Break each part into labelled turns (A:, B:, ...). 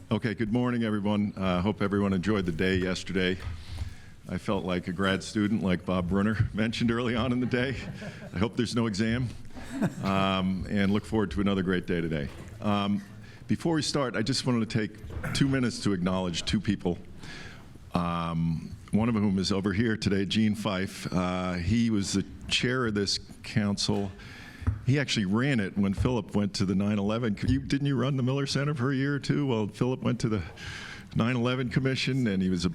A: Okay, good morning, everyone. Hope everyone enjoyed the day yesterday. I felt like a grad student, like Bob Brunner mentioned early on in the day. I hope there's no exam, and look forward to another great day today. Before we start, I just wanted to take 2 minutes to acknowledge two people. One of whom is over here today, Gene Fife. He was the chair of this council. He actually ran it when Philip went to the 9/11. Didn't you run the Miller Center for a year or two? Well, Philip went to the 9/11 Commission, and he was a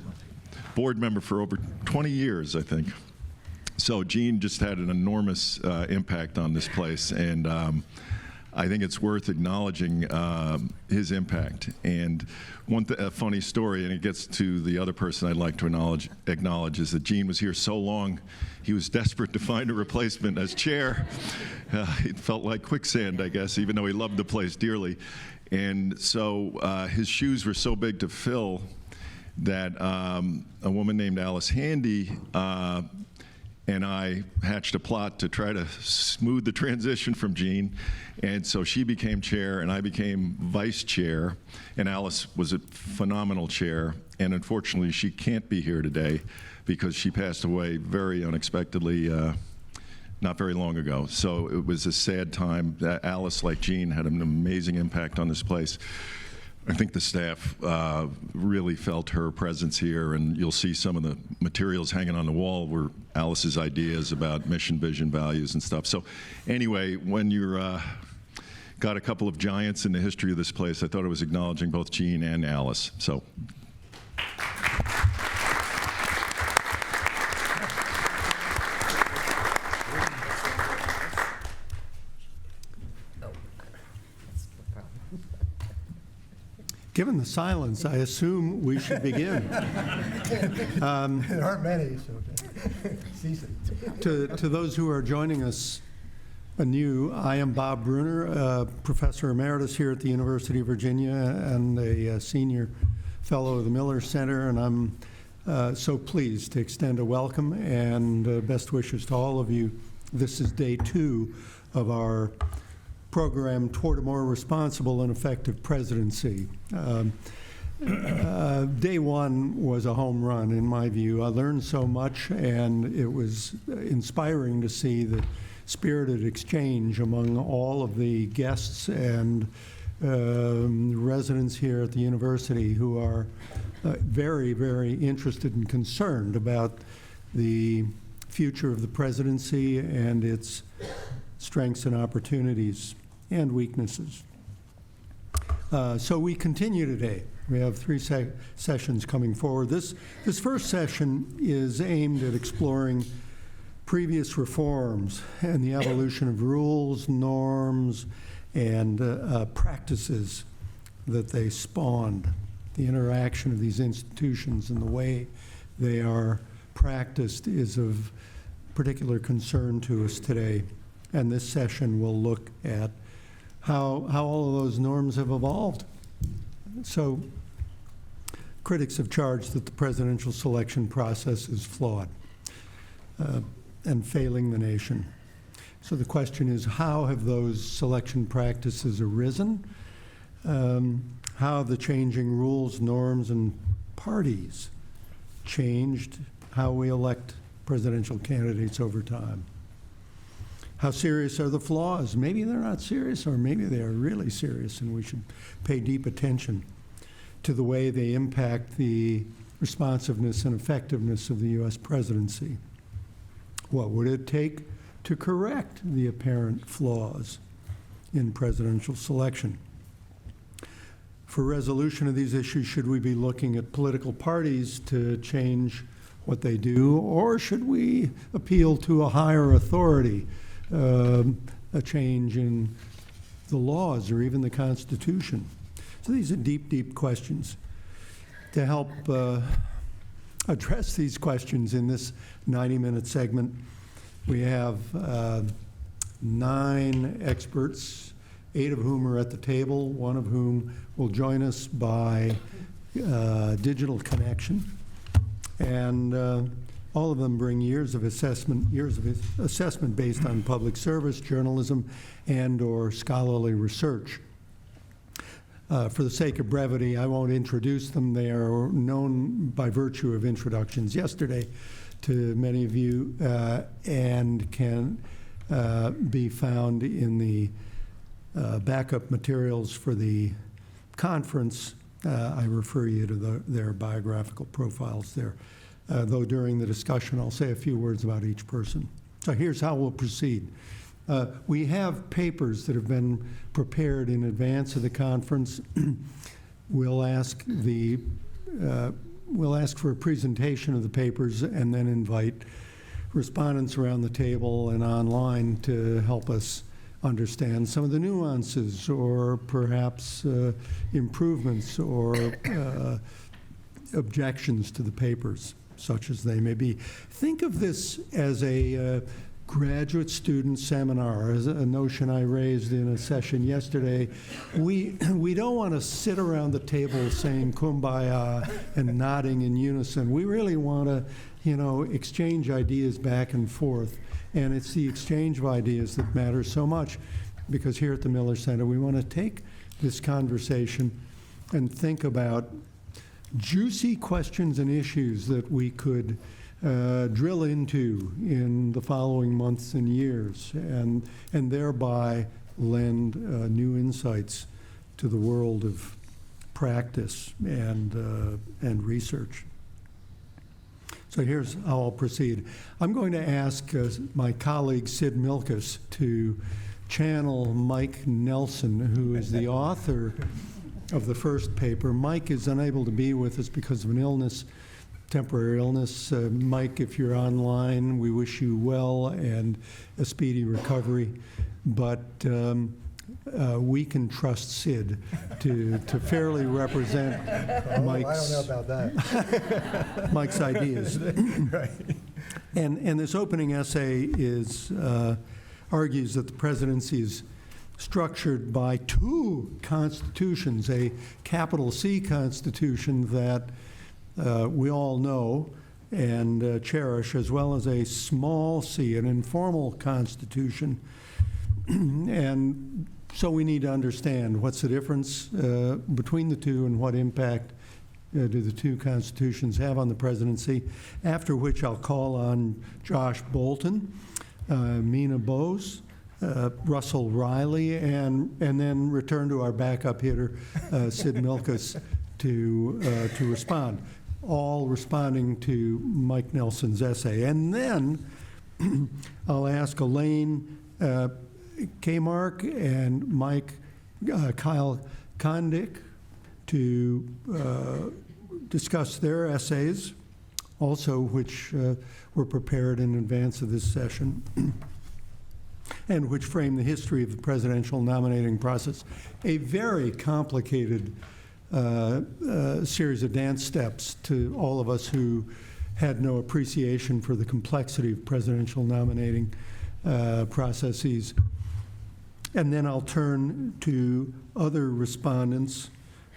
A: board member for over 20 years, I think. So Gene just had an enormous impact on this place, and I think it's worth acknowledging his impact. And a funny story, and it gets to the other person I'd like to acknowledge is that Gene was here so long, he was desperate to find a replacement as chair. It felt like quicksand, I guess, even though he loved the place dearly. And so his shoes were so big to fill that a woman named Alice Handy and I hatched a plot to try to smooth the transition from Gene. And so she became chair, and I became vice chair. And Alice was a phenomenal chair. And unfortunately, she can't be here today because she passed away very unexpectedly not very long ago. So it was a sad time. Alice, like Gene, had an amazing impact on this place. I think the staff really felt her presence here, and you'll see some of the materials hanging on the wall were Alice's ideas about mission, vision, values, and stuff. So anyway, when you're got a couple of giants in the history of this place, I thought it was acknowledging both Gene and Alice. So.
B: Given the silence, I assume we should begin.
C: There aren't many, so cease it.
B: To those who are joining us anew, I am Bob Brunner, Professor Emeritus here at the University of Virginia and a Senior Fellow of the Miller Center, and I'm so pleased to extend a welcome and best wishes to all of you. This is day 2 of our program toward a more responsible and effective presidency. Day 1 was a home run, in my view. I learned so much, and it was inspiring to see the spirited exchange among all of the guests and residents here at the university who are very, very interested and concerned about the future of the presidency and its strengths and opportunities and weaknesses. So we continue today. We have 3 sessions coming forward. This first session is aimed at exploring previous reforms and the evolution of rules, norms, and practices that they spawned, the interaction of these institutions and the way they are practiced is of particular concern to us today. And this session will look at how all of those norms have evolved. So critics have charged that the presidential selection process is flawed and failing the nation. So the question is, how have those selection practices arisen? How have the changing rules, norms, and parties changed how we elect presidential candidates over time? How serious are the flaws? Maybe they're not serious, or maybe they are really serious, and we should pay deep attention to the way they impact the responsiveness and effectiveness of the U.S. presidency. What would it take to correct the apparent flaws in presidential selection? For resolution of these issues, should we be looking at political parties to change what they do, or should we appeal to a higher authority? A change in the laws or even the Constitution. So these are deep, deep questions. To help address these questions in this 90-minute segment, we have 9 experts, 8 of whom are at the table, 1 of whom will join us by digital connection. And all of them bring years of assessment based on public service, journalism, and/or scholarly research. For the sake of brevity, I won't introduce them. They are known by virtue of introductions yesterday to many of you, and can be found in the backup materials for the conference. I refer you to their biographical profiles there. Though during the discussion, I'll say a few words about each person. So here's how we'll proceed. We have papers that have been prepared in advance of the conference. We'll ask for a presentation of the papers and then invite respondents around the table and online to help us understand some of the nuances or perhaps improvements or objections to the papers, such as they may be. Think of this as a graduate student seminar, as a notion I raised in a session yesterday. We don't want to sit around the table saying kumbaya and nodding in unison. We really want to, exchange ideas back and forth. And it's the exchange of ideas that matters so much, because here at the Miller Center, we want to take this conversation and think about juicy questions and issues that we could drill into in the following months and years, and thereby lend new insights to the world of practice and research. So here's how I'll proceed. I'm going to ask my colleague Sid Milkus to channel Mike Nelson, who is the author of the first paper. Mike is unable to be with us because of an illness, temporary illness. Mike, if you're online, we wish you well and a speedy recovery. But we can trust Sid to fairly represent Mike's,
C: I don't know about that.
B: Mike's ideas.
C: Right.
B: And this opening essay argues that the presidency is structured by two constitutions, a capital C constitution that we all know and cherish, as well as a small c, an informal constitution. And so we need to understand what's the difference between the two and what impact do the two constitutions have on the presidency, after which I'll call on Josh Bolton, Mina Bose, Russell Riley, and then return to our backup hitter, Sid Milkus, to respond, all responding to Mike Nelson's essay. And then I'll ask Elaine Kmark and Mike Kyle Kondik to discuss their essays, also which were prepared in advance of this session, and which frame the history of the presidential nominating process, a very complicated series of dance steps to all of us who had no appreciation for the complexity of presidential nominating processes. And then I'll turn to other respondents,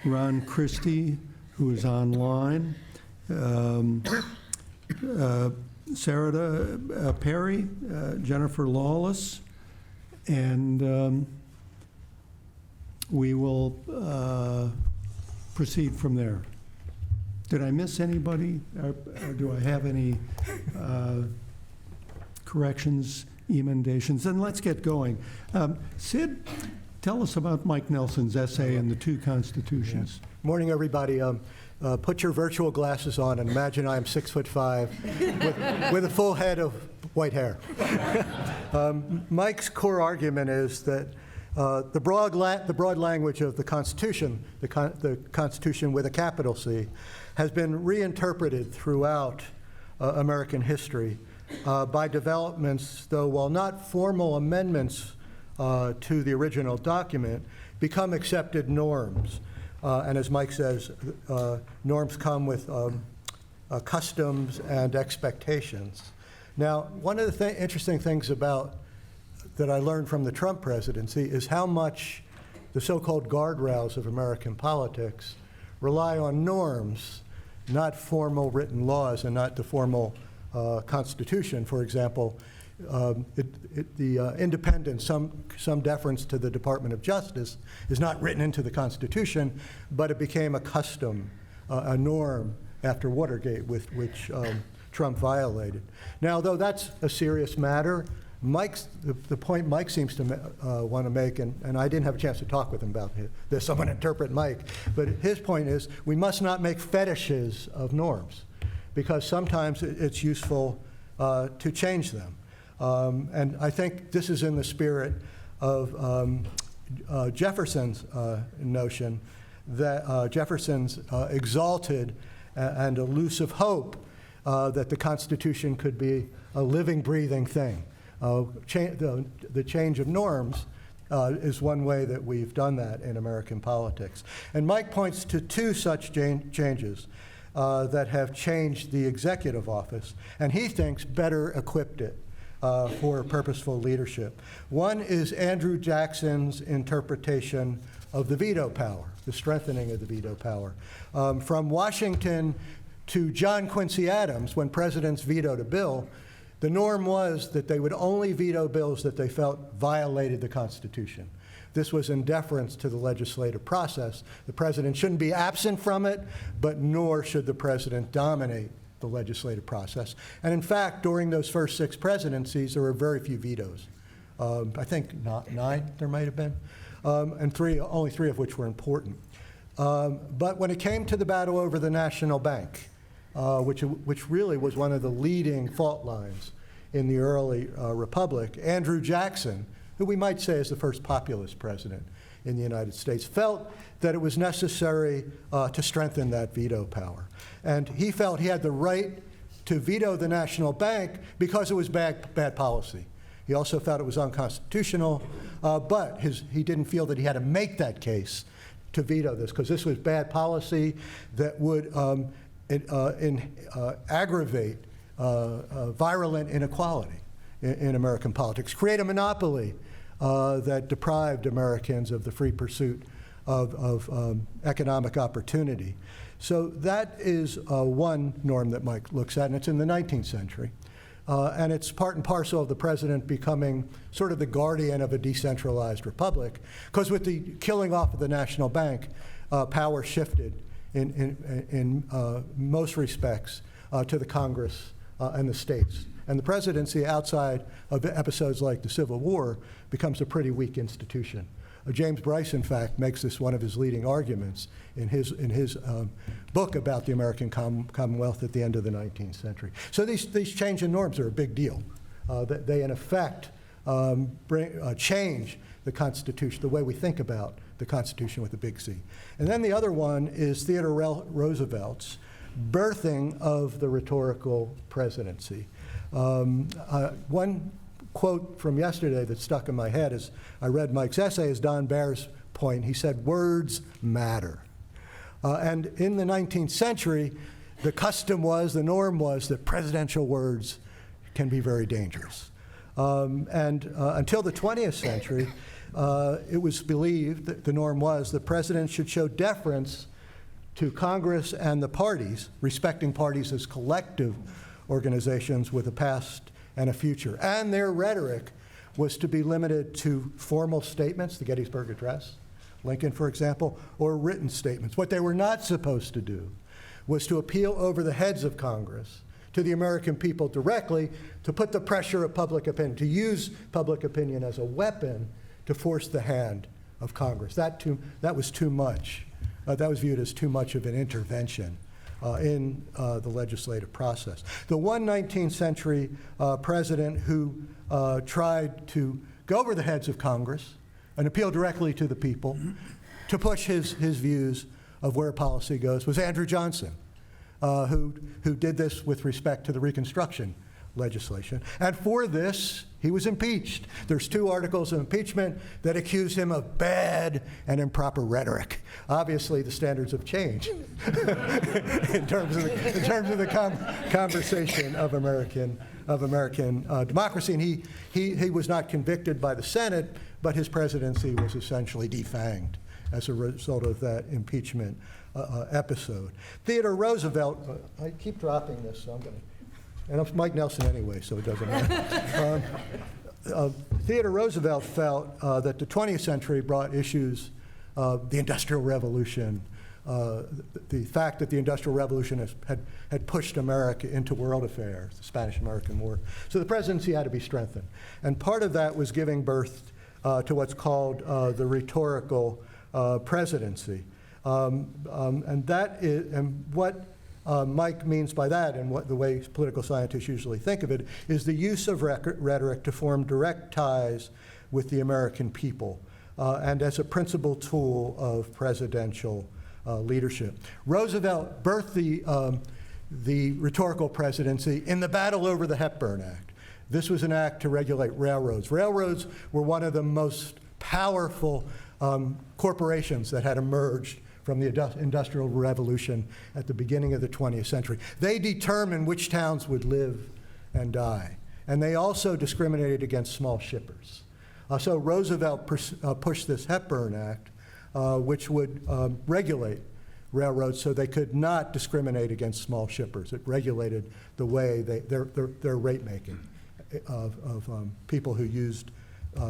B: Ron Christie, who is online, Sarada Perry, Jennifer Lawless, and we will proceed from there. Did I miss anybody? Or do I have any corrections, emendations? And let's get going. Sid, tell us about Mike Nelson's essay and the two constitutions.
C: Morning, everybody. Put your virtual glasses on and imagine I'm 6'5" with a full head of white hair. Mike's core argument is that the broad language of the Constitution, the Constitution with a capital C, has been reinterpreted throughout American history by developments, though while not formal amendments to the original document, become accepted norms. And as Mike says, norms come with customs and expectations. Now, one of the interesting things that I learned from the Trump presidency is how much the so-called guardrails of American politics rely on norms, not formal written laws and not the formal Constitution. For example, the independence, some deference to the Department of Justice is not written into the Constitution, but it became a custom, a norm after Watergate, which Trump violated. Now, though that's a serious matter, the point Mike seems to want to make, and I didn't have a chance to talk with him about this, I'm going to interpret Mike, but his point is we must not make fetishes of norms, because sometimes it's useful to change them. And I think this is in the spirit of Jefferson's notion that Jefferson's exalted and elusive hope that the Constitution could be a living, breathing thing. The change of norms is one way that we've done that in American politics. And Mike points to two such changes that have changed the executive office, and he thinks better equipped it for purposeful leadership. One is Andrew Jackson's interpretation of the veto power, the strengthening of the veto power. From Washington to John Quincy Adams, when presidents vetoed a bill, the norm was that they would only veto bills that they felt violated the Constitution. This was in deference to the legislative process. The president shouldn't be absent from it, but nor should the president dominate the legislative process. And in fact, during those first 6 presidencies, there were very few vetoes. I think 9 there might have been, and only 3 of which were important. But when it came to the battle over the national bank, which really was one of the leading fault lines in the early republic, Andrew Jackson, who we might say is the first populist president in the United States, felt that it was necessary to strengthen that veto power. And he felt he had the right to veto the national bank because it was bad policy. He also felt it was unconstitutional, but he didn't feel that he had to make that case to veto this, because this was bad policy that would aggravate virulent inequality in American politics, create a monopoly that deprived Americans of the free pursuit of economic opportunity. So that is one norm that Mike looks at, and it's in the 19th century. And it's part and parcel of the president becoming sort of the guardian of a decentralized republic, because with the killing off of the national bank, power shifted in most respects to the Congress and the states. And the presidency, outside of episodes like the Civil War, becomes a pretty weak institution. James Bryce, in fact, makes this one of his leading arguments in his book about the American Commonwealth at the end of the 19th century. So these change in norms are a big deal. They, in effect, change the Constitution, the way we think about the Constitution with a big C. And then the other one is Theodore Roosevelt's birthing of the rhetorical presidency. One quote from yesterday that stuck in my head as I read Mike's essay is Don Baer's point. He said, "Words matter." And in the 19th century, the norm was that presidential words can be very dangerous. And until the 20th century, it was believed that the norm was that presidents should show deference to Congress and the parties, respecting parties as collective organizations with a past and a future. And their rhetoric was to be limited to formal statements, the Gettysburg Address, Lincoln, for example, or written statements. What they were not supposed to do was to appeal over the heads of Congress to the American people directly, to put the pressure of public opinion, to use public opinion as a weapon to force the hand of Congress. That was too much. That was viewed as too much of an intervention in the legislative process. The one 19th century president who tried to go over the heads of Congress and appeal directly to the people to push his views of where policy goes was Andrew Johnson, who did this with respect to the Reconstruction legislation. And for this, he was impeached. There's 2 articles of impeachment that accuse him of bad and improper rhetoric. Obviously, the standards have changed in terms of the conversation of American democracy. And he was not convicted by the Senate, but his presidency was essentially defanged as a result of that impeachment episode. Theodore Roosevelt, I keep dropping this, so I'm going to And I'm Mike Nelson anyway, so it doesn't matter. Theodore Roosevelt felt that the 20th century brought issues, the Industrial Revolution, the fact that the Industrial Revolution had pushed America into world affairs, the Spanish-American War. So the presidency had to be strengthened. And part of that was giving birth to what's called the rhetorical presidency. And what Mike means by that, and what the way political scientists usually think of it, is the use of rhetoric to form direct ties with the American people, and as a principal tool of presidential leadership. Roosevelt birthed the rhetorical presidency in the battle over the Hepburn Act. This was an act to regulate railroads. Railroads were one of the most powerful corporations that had emerged from the Industrial Revolution at the beginning of the 20th century. They determined which towns would live and die. And they also discriminated against small shippers. So Roosevelt pushed this Hepburn Act, which would regulate railroads so they could not discriminate against small shippers. It regulated the way their rate making of people who used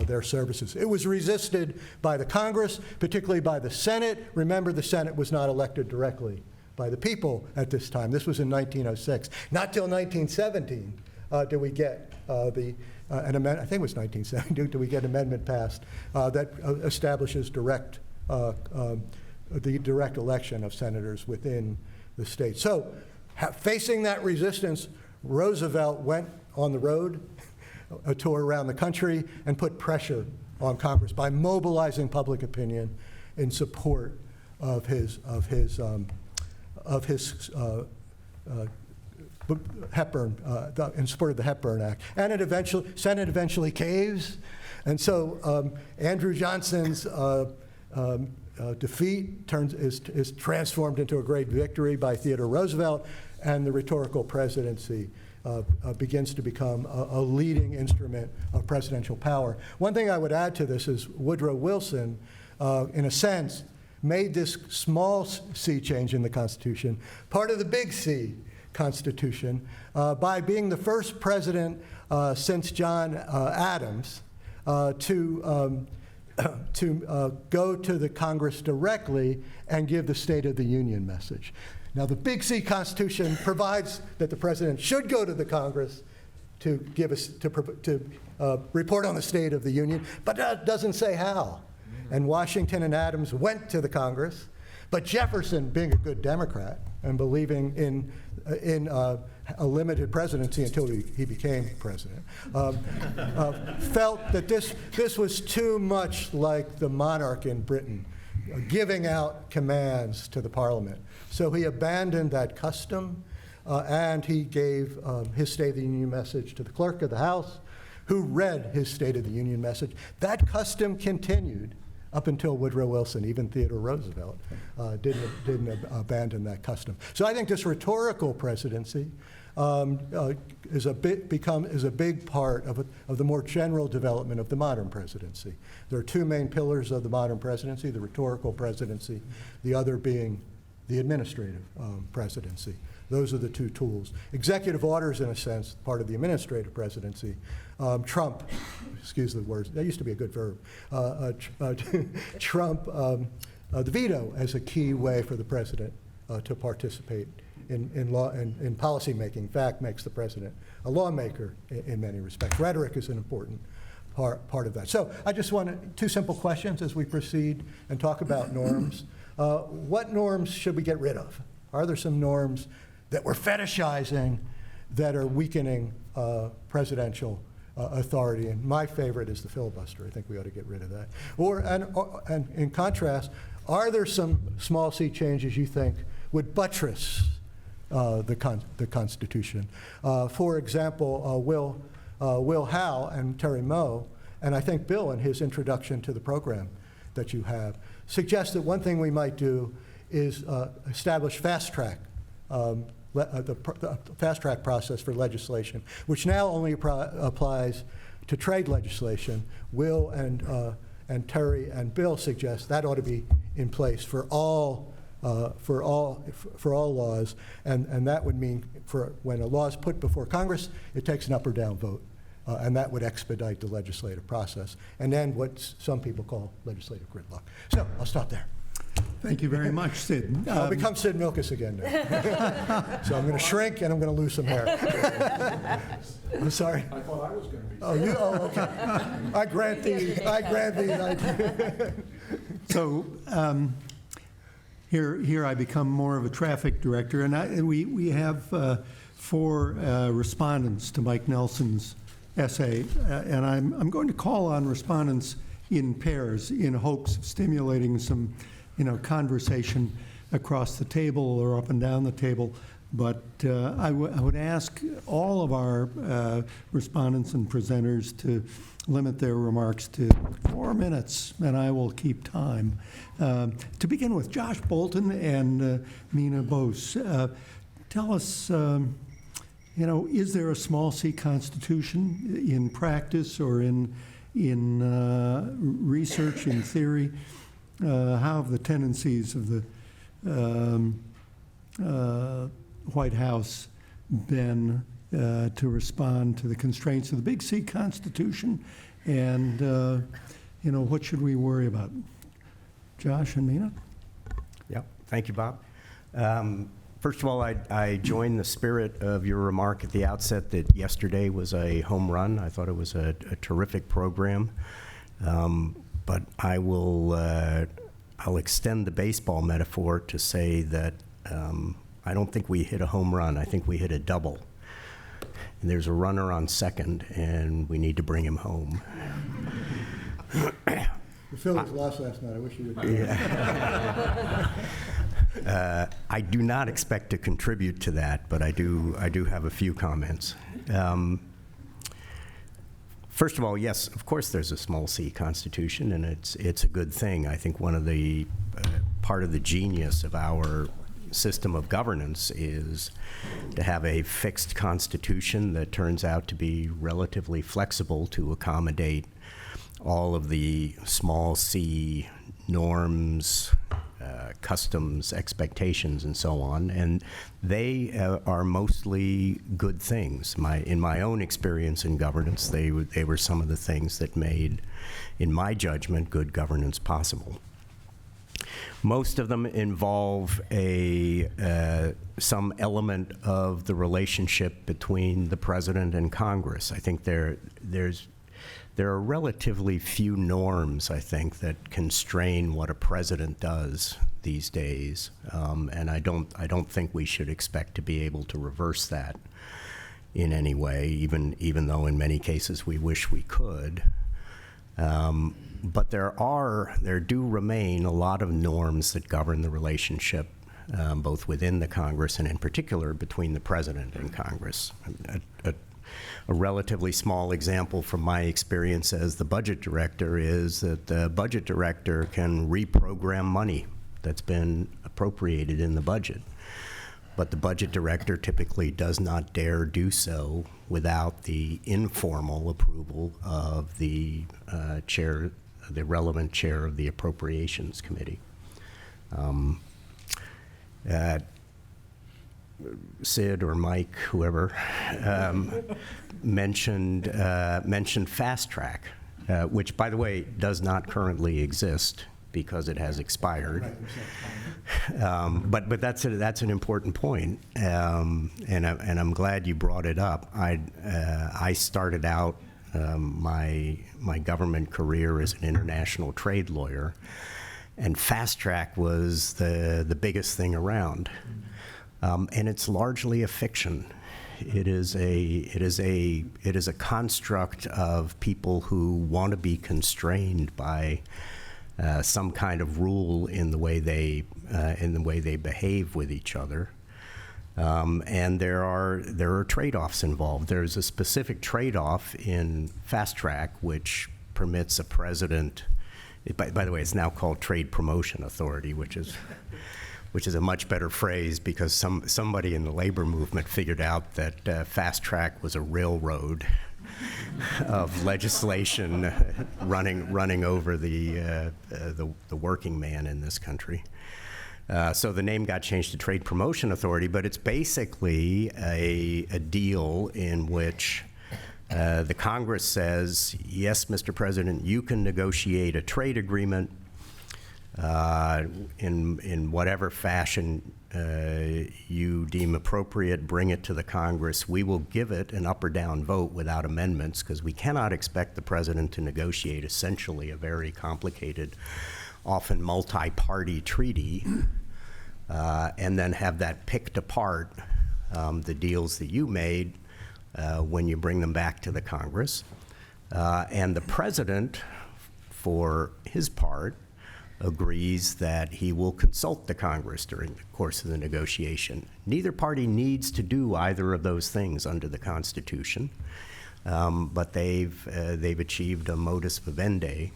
C: their services. It was resisted by the Congress, particularly by the Senate. Remember, the Senate was not elected directly by the people at this time. This was in 1906. Not till 1917 did we get an amendment, I think it was 1917, did we get an amendment passed that establishes the direct election of senators within the state. So, facing that resistance, Roosevelt went on the road, a tour around the country, and put pressure on Congress by mobilizing public opinion in support of his Hepburn, in support of the Hepburn Act. And Senate eventually caves, and so Andrew Johnson's defeat is transformed into a great victory by Theodore Roosevelt, and the rhetorical presidency begins to become a leading instrument of presidential power. One thing I would add to this is Woodrow Wilson, in a sense, made this small C change in the Constitution part of the big C Constitution by being the first president since John Adams to go to the Congress directly and give the State of the Union message. Now, the Big C Constitution provides that the president should go to the Congress to give us to report on the State of the Union, but doesn't say how. And Washington and Adams went to the Congress, but Jefferson, being a good Democrat and believing in a limited presidency until he became president, felt that this was too much like the monarch in Britain, giving out commands to the Parliament. So he abandoned that custom, and he gave his State of the Union message to the clerk of the House, who read his State of the Union message. That custom continued up until Woodrow Wilson. Even Theodore Roosevelt didn't abandon that custom. So I think this rhetorical presidency is a big part of the more general development of the modern presidency. There are two main pillars of the modern presidency: the rhetorical presidency, the other being the administrative presidency. Those are the two tools. Executive orders, in a sense, part of the administrative presidency. Trump, excuse the words, that used to be a good verb. Trump, the veto as a key way for the president to participate in law and in policy making. In fact, makes the president a lawmaker in many respects. Rhetoric is an important part of that. So I just want two simple questions as we proceed and talk about norms. What norms should we get rid of? Are there some norms that we're fetishizing that are weakening presidential authority? And my favorite is the filibuster. I think we ought to get rid of that. And in contrast, are there some small C changes you think would buttress the Constitution? For example, Will Howe and Terry Moe, and I think Bill in his introduction to the program that you have, suggests that one thing we might do is establish fast-track process for legislation, which now only applies to trade legislation. Will and Terry and Bill suggest that ought to be in place for all for all laws, and that would mean for when a law is put before Congress, it takes an up or down vote, and that would expedite the legislative process, and end what some people call legislative gridlock. So I'll stop there.
B: Thank you very much, Sid.
C: I'll become Sid Milkus again now. So I'm going to shrink and I'm going to lose some hair. I'm sorry.
D: I thought I was going to be.
C: Oh, you? Oh, okay. I grant thee.
B: So here I become more of a traffic director, and we have 4 respondents to Mike Nelson's essay, and I'm going to call on respondents in pairs in hopes of stimulating some, conversation across the table or up and down the table. But I would ask all of our respondents and presenters to limit their remarks to 4 minutes, and I will keep time. To begin with, Josh Bolton and Mina Bose, tell us, is there a small C constitution in practice or in research, in theory? How have the tendencies of the White House been to respond to the constraints of the Big C Constitution, and what should we worry about? Josh and Mina?
E: Yeah, thank you, Bob. First of all, I join the spirit of your remark at the outset that yesterday was a home run. I thought it was a terrific program, but I'll extend the baseball metaphor to say that I don't think we hit a home run. I think we hit a double. And there's a runner on second, and we need to bring him home.
C: The Phillies lost last night. I wish you would.
E: Yeah. I do not expect to contribute to that, but I do have a few comments. First of all, yes, of course there's a small C constitution, and it's a good thing. I think one of the part of the genius of our system of governance is to have a fixed constitution that turns out to be relatively flexible to accommodate all of the small C norms, customs, expectations, and so on, and they are mostly good things. In my own experience in governance, they were some of the things that made, in my judgment, good governance possible. Most of them involve some element of the relationship between the president and Congress. I think there are relatively few norms, I think, that constrain what a president does these days, and I don't think we should expect to be able to reverse that in any way, even though in many cases we wish we could. But there do remain a lot of norms that govern the relationship, both within the Congress and in particular between the president and Congress. A relatively small example from my experience as the budget director is that the budget director can reprogram money that's been appropriated in the budget. But the budget director typically does not dare do so without the informal approval of the chair, the relevant chair of the Appropriations Committee. Sid or Mike, whoever, mentioned fast track, which, by the way, does not currently exist because it has expired. But that's an important point, and I'm glad you brought it up. I started out my government career as an international trade lawyer, and fast track was the biggest thing around. And it's largely a fiction. It is a construct of people who want to be constrained by some kind of rule in the way they behave with each other. And there are trade-offs involved. There's a specific trade-off in fast track which permits a president. By the way, it's now called Trade Promotion Authority, which is a much better phrase because somebody in the labor movement figured out that fast track was a railroad of legislation running over the working man in this country. So the name got changed to Trade Promotion Authority, but it's basically a deal in which the Congress says, yes, Mr. President, you can negotiate a trade agreement in whatever fashion you deem appropriate, bring it to the Congress. We will give it an up or down vote without amendments, because we cannot expect the President to negotiate essentially a very complicated, often multi-party treaty, and then have that picked apart, the deals that you made, when you bring them back to the Congress. And the President, for his part, agrees that he will consult the Congress during the course of the negotiation. Neither party needs to do either of those things under the Constitution, but they've achieved a modus vivendi,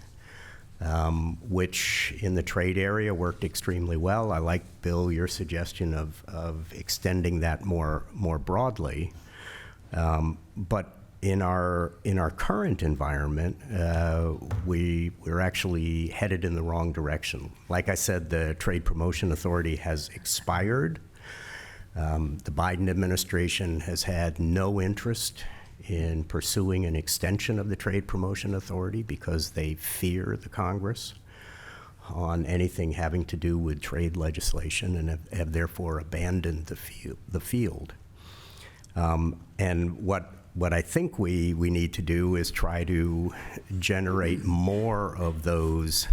E: which in the trade area worked extremely well. I like, Bill, your suggestion of extending that more broadly. But in our current environment, we're actually headed in the wrong direction. Like I said, the Trade Promotion Authority has expired. The Biden administration has had no interest in pursuing an extension of the Trade Promotion Authority because they fear the Congress on anything having to do with trade legislation, and have therefore abandoned the field. And what I think we need to do is try to generate more of those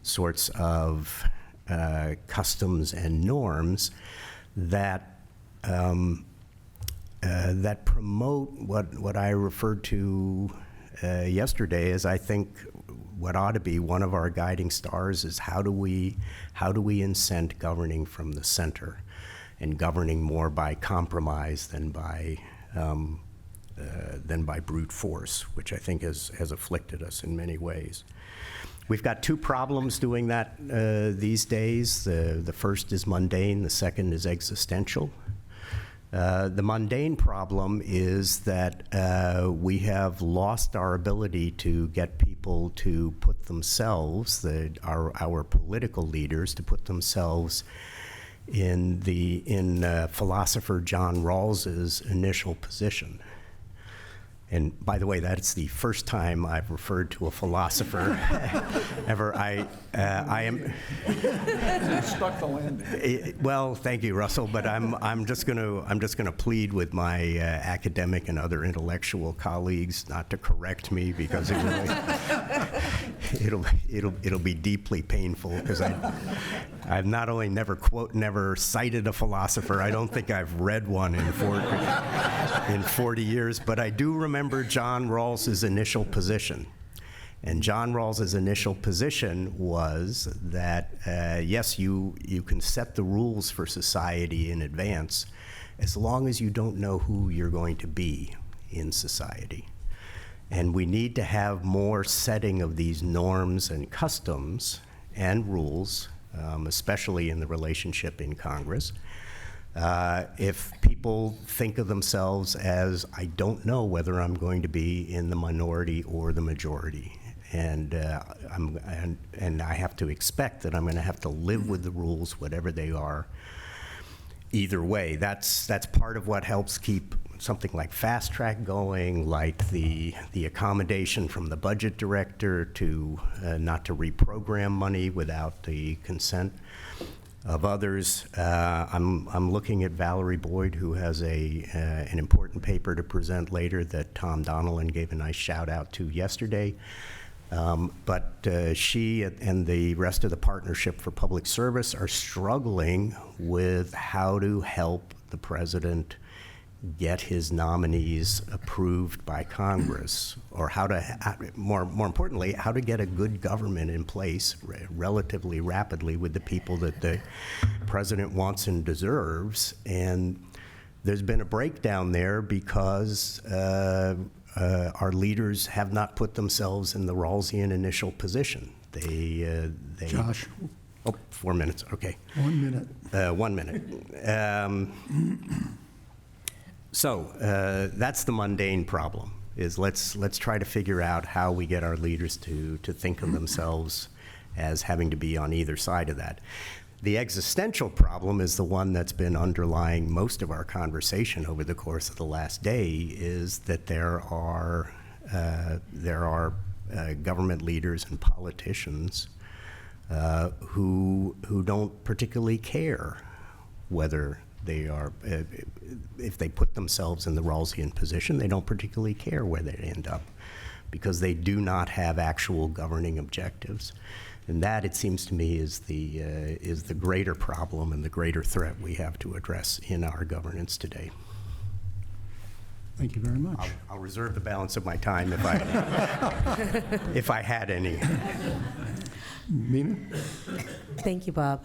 E: sorts of customs and norms that that promote what I referred to yesterday as, I think, what ought to be one of our guiding stars is how do we incent governing from the center, and governing more by compromise than by brute force, which I think has afflicted us in many ways. We've got two problems doing that these days. The first is mundane, the second is existential. The mundane problem is that we have lost our ability to get people to put themselves, our political leaders, to put themselves in philosopher John Rawls's initial position. And by the way, that's the first time I've referred to a philosopher ever. I am.
D: Stuck the landing.
E: Well, thank you, Russell. But I'm just gonna plead with my academic and other intellectual colleagues not to correct me, because it'll be deeply painful, because I've not only never cited a philosopher, I don't think I've read one in 40 years, but I do remember John Rawls's initial position. And John Rawls's initial position was that, yes, you can set the rules for society in advance as long as you don't know who you're going to be in society. And we need to have more setting of these norms and customs and rules, especially in the relationship in Congress. If people think of themselves as, I don't know whether I'm going to be in the minority or the majority, and I have to expect that I'm going to have to live with the rules, whatever they are, either way. That's part of what helps keep something like fast track going, like the accommodation from the budget director to not to reprogram money without the consent of others. I'm looking at Valerie Boyd, who has an important paper to present later that Tom Donnellan gave a nice shout out to yesterday. But she and the rest of the Partnership for Public Service are struggling with how to help the president get his nominees approved by Congress, or more importantly, how to get a good government in place relatively rapidly with the people that the president wants and deserves. And there's been a breakdown there because our leaders have not put themselves in the Rawlsian initial position. They
B: Josh.
E: Oh, 4 minutes, okay.
B: 1 minute.
E: 1 minute. So that's the mundane problem, is let's try to figure out how we get our leaders to think of themselves as having to be on either side of that. The existential problem is the one that's been underlying most of our conversation over the course of the last day, is that there are government leaders and politicians who don't particularly care whether they are, if they put themselves in the Rawlsian position, they don't particularly care where they end up, because they do not have actual governing objectives. And that, it seems to me, is the greater problem and the greater threat we have to address in our governance today.
B: Thank you very much.
E: I'll reserve the balance of my time if I had any.
B: Mina?
F: Thank you, Bob.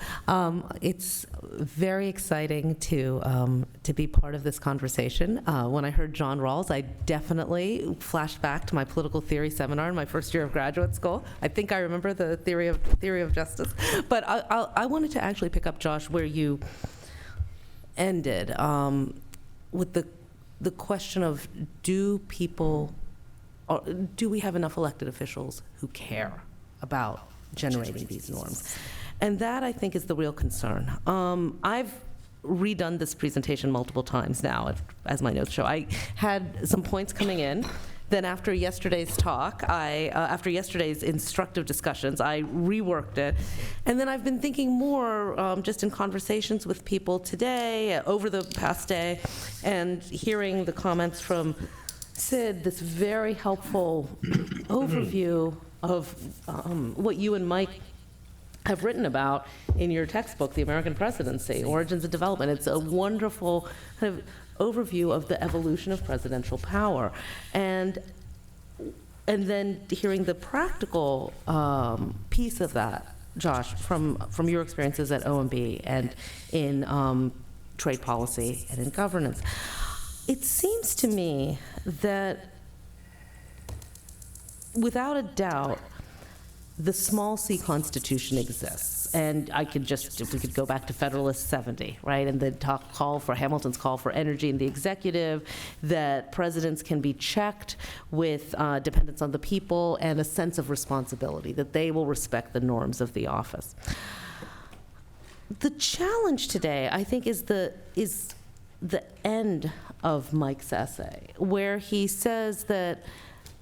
F: It's very exciting to be part of this conversation. When I heard John Rawls, I definitely flashed back to my political theory seminar in my first year of graduate school. I think I remember the theory of justice. But I wanted to actually pick up, Josh, where you ended, with the question of do we have enough elected officials who care about generating these norms? And that, I think, is the real concern. I've redone this presentation multiple times now, as my notes show. I had some points coming in. Then after yesterday's talk, after yesterday's instructive discussions, I reworked it. And then I've been thinking more just in conversations with people today, over the past day, and hearing the comments from Sid, this very helpful overview of what you and Mike have written about in your textbook, The American Presidency, Origins and Development. It's a wonderful kind of overview of the evolution of presidential power. And then hearing the practical piece of that, Josh, from your experiences at OMB and in trade policy and in governance. It seems to me that, without a doubt, the small c Constitution exists. And I could just, if we could go back to Federalist 70, right, and the Hamilton's call for energy in the executive, that presidents can be checked with dependence on the people and a sense of responsibility, that they will respect the norms of the office. The challenge today, I think, is the end of Mike's essay, where he says that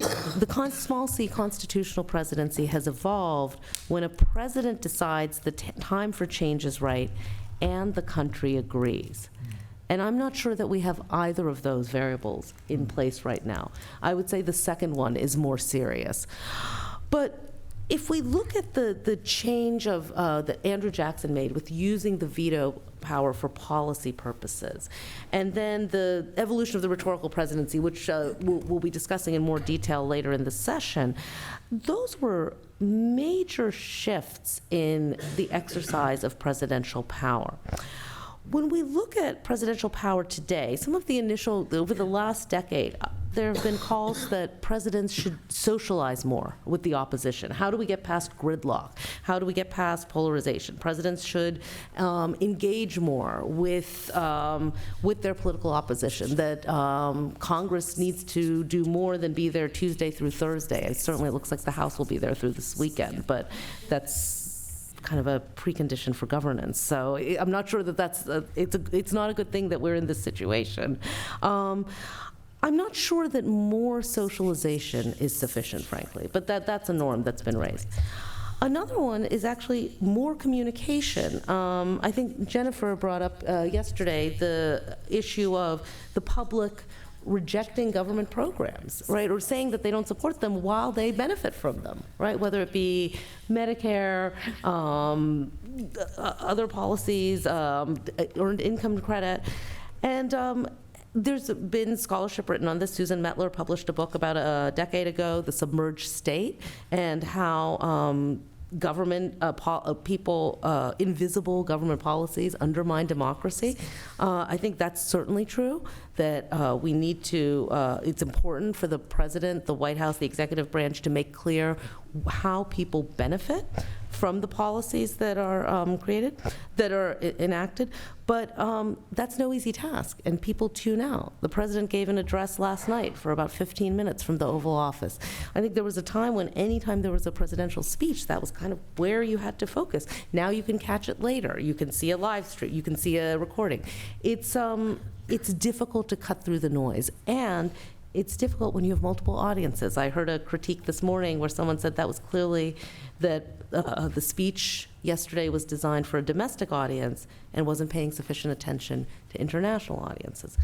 F: the small c constitutional presidency has evolved when a president decides the time for change is right and the country agrees. And I'm not sure that we have either of those variables in place right now. I would say the second one is more serious. But if we look at the change of that Andrew Jackson made with using the veto power for policy purposes, and then the evolution of the rhetorical presidency, which we'll be discussing in more detail later in the session, those were major shifts in the exercise of presidential power. When we look at presidential power today, some of the over the last decade, there have been calls that presidents should socialize more with the opposition. How do we get past gridlock? How do we get past polarization? Presidents should engage more with their political opposition, that Congress needs to do more than be there Tuesday through Thursday. It certainly looks like the House will be there through this weekend, but that's kind of a precondition for governance. So I'm not sure that it's not a good thing that we're in this situation. I'm not sure that more socialization is sufficient, frankly, but that's a norm that's been raised. Another one is actually more communication. I think Jennifer brought up yesterday the issue of the public rejecting government programs, right, or saying that they don't support them while they benefit from them, right, whether it be Medicare, other policies, earned income credit. And there's been scholarship written on this. Susan Mettler published a book about a decade ago, The Submerged State, and how government invisible government policies undermine democracy. I think that's certainly true, that we need to, it's important for the president, the White House, the executive branch to make clear how people benefit from the policies that are created, that are enacted, but that's no easy task, and people tune out. The president gave an address last night for about 15 minutes from the Oval Office. I think there was a time when anytime there was a presidential speech, that was kind of where you had to focus. Now you can catch it later. You can see a live stream. You can see a recording. It's difficult to cut through the noise, and it's difficult when you have multiple audiences. I heard a critique this morning where someone said that was clearly that the speech yesterday was designed for a domestic audience and wasn't paying sufficient attention to international audiences.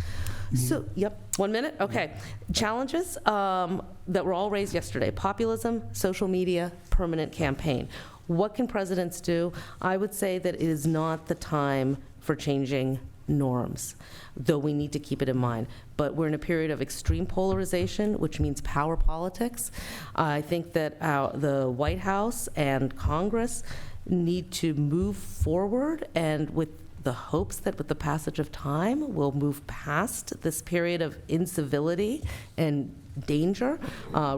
F: So, yep, 1 minute? Okay. Challenges that were all raised yesterday: populism, social media, permanent campaign. What can presidents do? I would say that it is not the time for changing norms, though we need to keep it in mind. But we're in a period of extreme polarization, which means power politics. I think that the White House and Congress need to move forward, and with the hopes that with the passage of time, we'll move past this period of incivility and danger,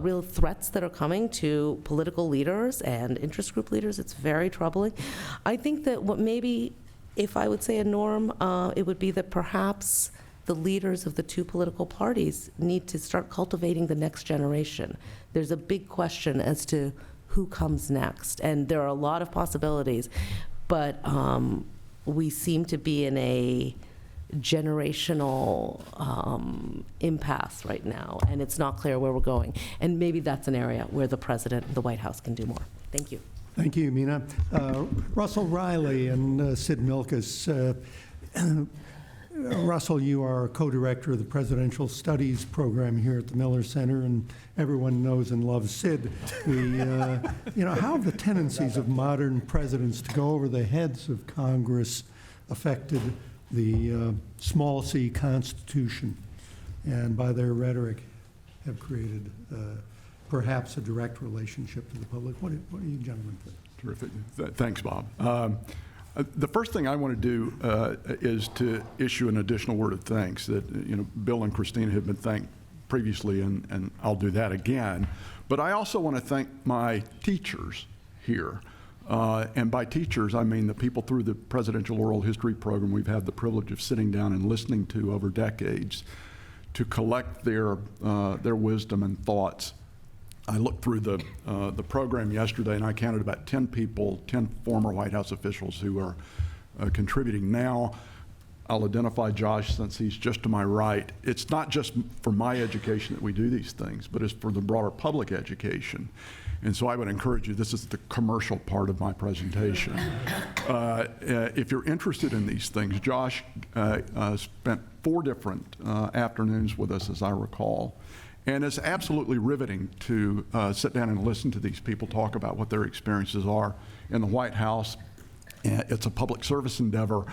F: real threats that are coming to political leaders and interest group leaders. It's very troubling. I think that what maybe, if I would say a norm, it would be that perhaps the leaders of the two political parties need to start cultivating the next generation. There's a big question as to who comes next, and there are a lot of possibilities, but we seem to be in a generational impasse right now, and it's not clear where we're going. And maybe that's an area where the president and the White House can do more. Thank you.
B: Thank you, Mina. Russell Riley and Sid Milkus. Russell, you are co-director of the Presidential Studies program here at the Miller Center, and everyone knows and loves Sid. How have the tendencies of modern presidents to go over the heads of Congress affected the small c Constitution, and by their rhetoric have created perhaps a direct relationship to the public? What do you gentlemen think?
D: Terrific. Thanks, Bob. The first thing I want to do is to issue an additional word of thanks that, Bill and Christina have been thanked previously, and I'll do that again. But I also want to thank my teachers here. And by teachers, I mean the people through the Presidential Oral History program we've had the privilege of sitting down and listening to over decades to collect their wisdom and thoughts. I looked through the program yesterday, and I counted about 10 people, 10 former White House officials who are contributing now. I'll identify Josh since he's just to my right. It's not just for my education that we do these things, but it's for the broader public education. And so I would encourage you, this is the commercial part of my presentation. If you're interested in these things, Josh spent 4 different afternoons with us, as I recall. And it's absolutely riveting to sit down and listen to these people talk about what their experiences are in the White House. It's a public service endeavor,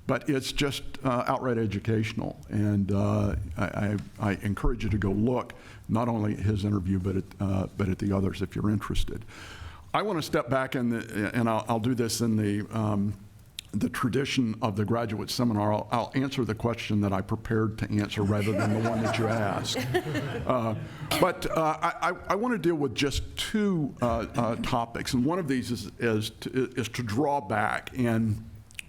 D: but it's just outright educational. And I encourage you to go look, not only at his interview, but at the others if you're interested. I want to step back, and I'll do this in the tradition of the graduate seminar. I'll answer the question that I prepared to answer rather than the one that you asked. But I want to deal with just 2 topics, and one of these is to draw back and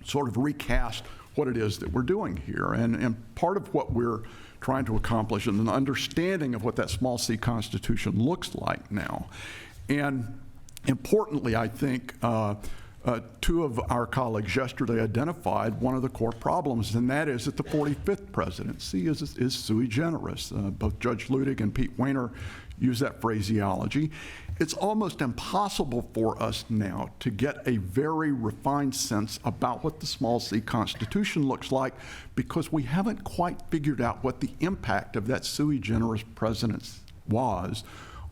D: sort of recast what it is that we're doing here. And part of what we're trying to accomplish is an understanding of what that small c Constitution looks like now. And importantly, I think 2 of our colleagues yesterday identified one of the core problems, and that is that the 45th presidency is sui generis. Both Judge Ludig and Pete Weiner use that phraseology. It's almost impossible for us now to get a very refined sense about what the small c Constitution looks like, because we haven't quite figured out what the impact of that sui generis presidency was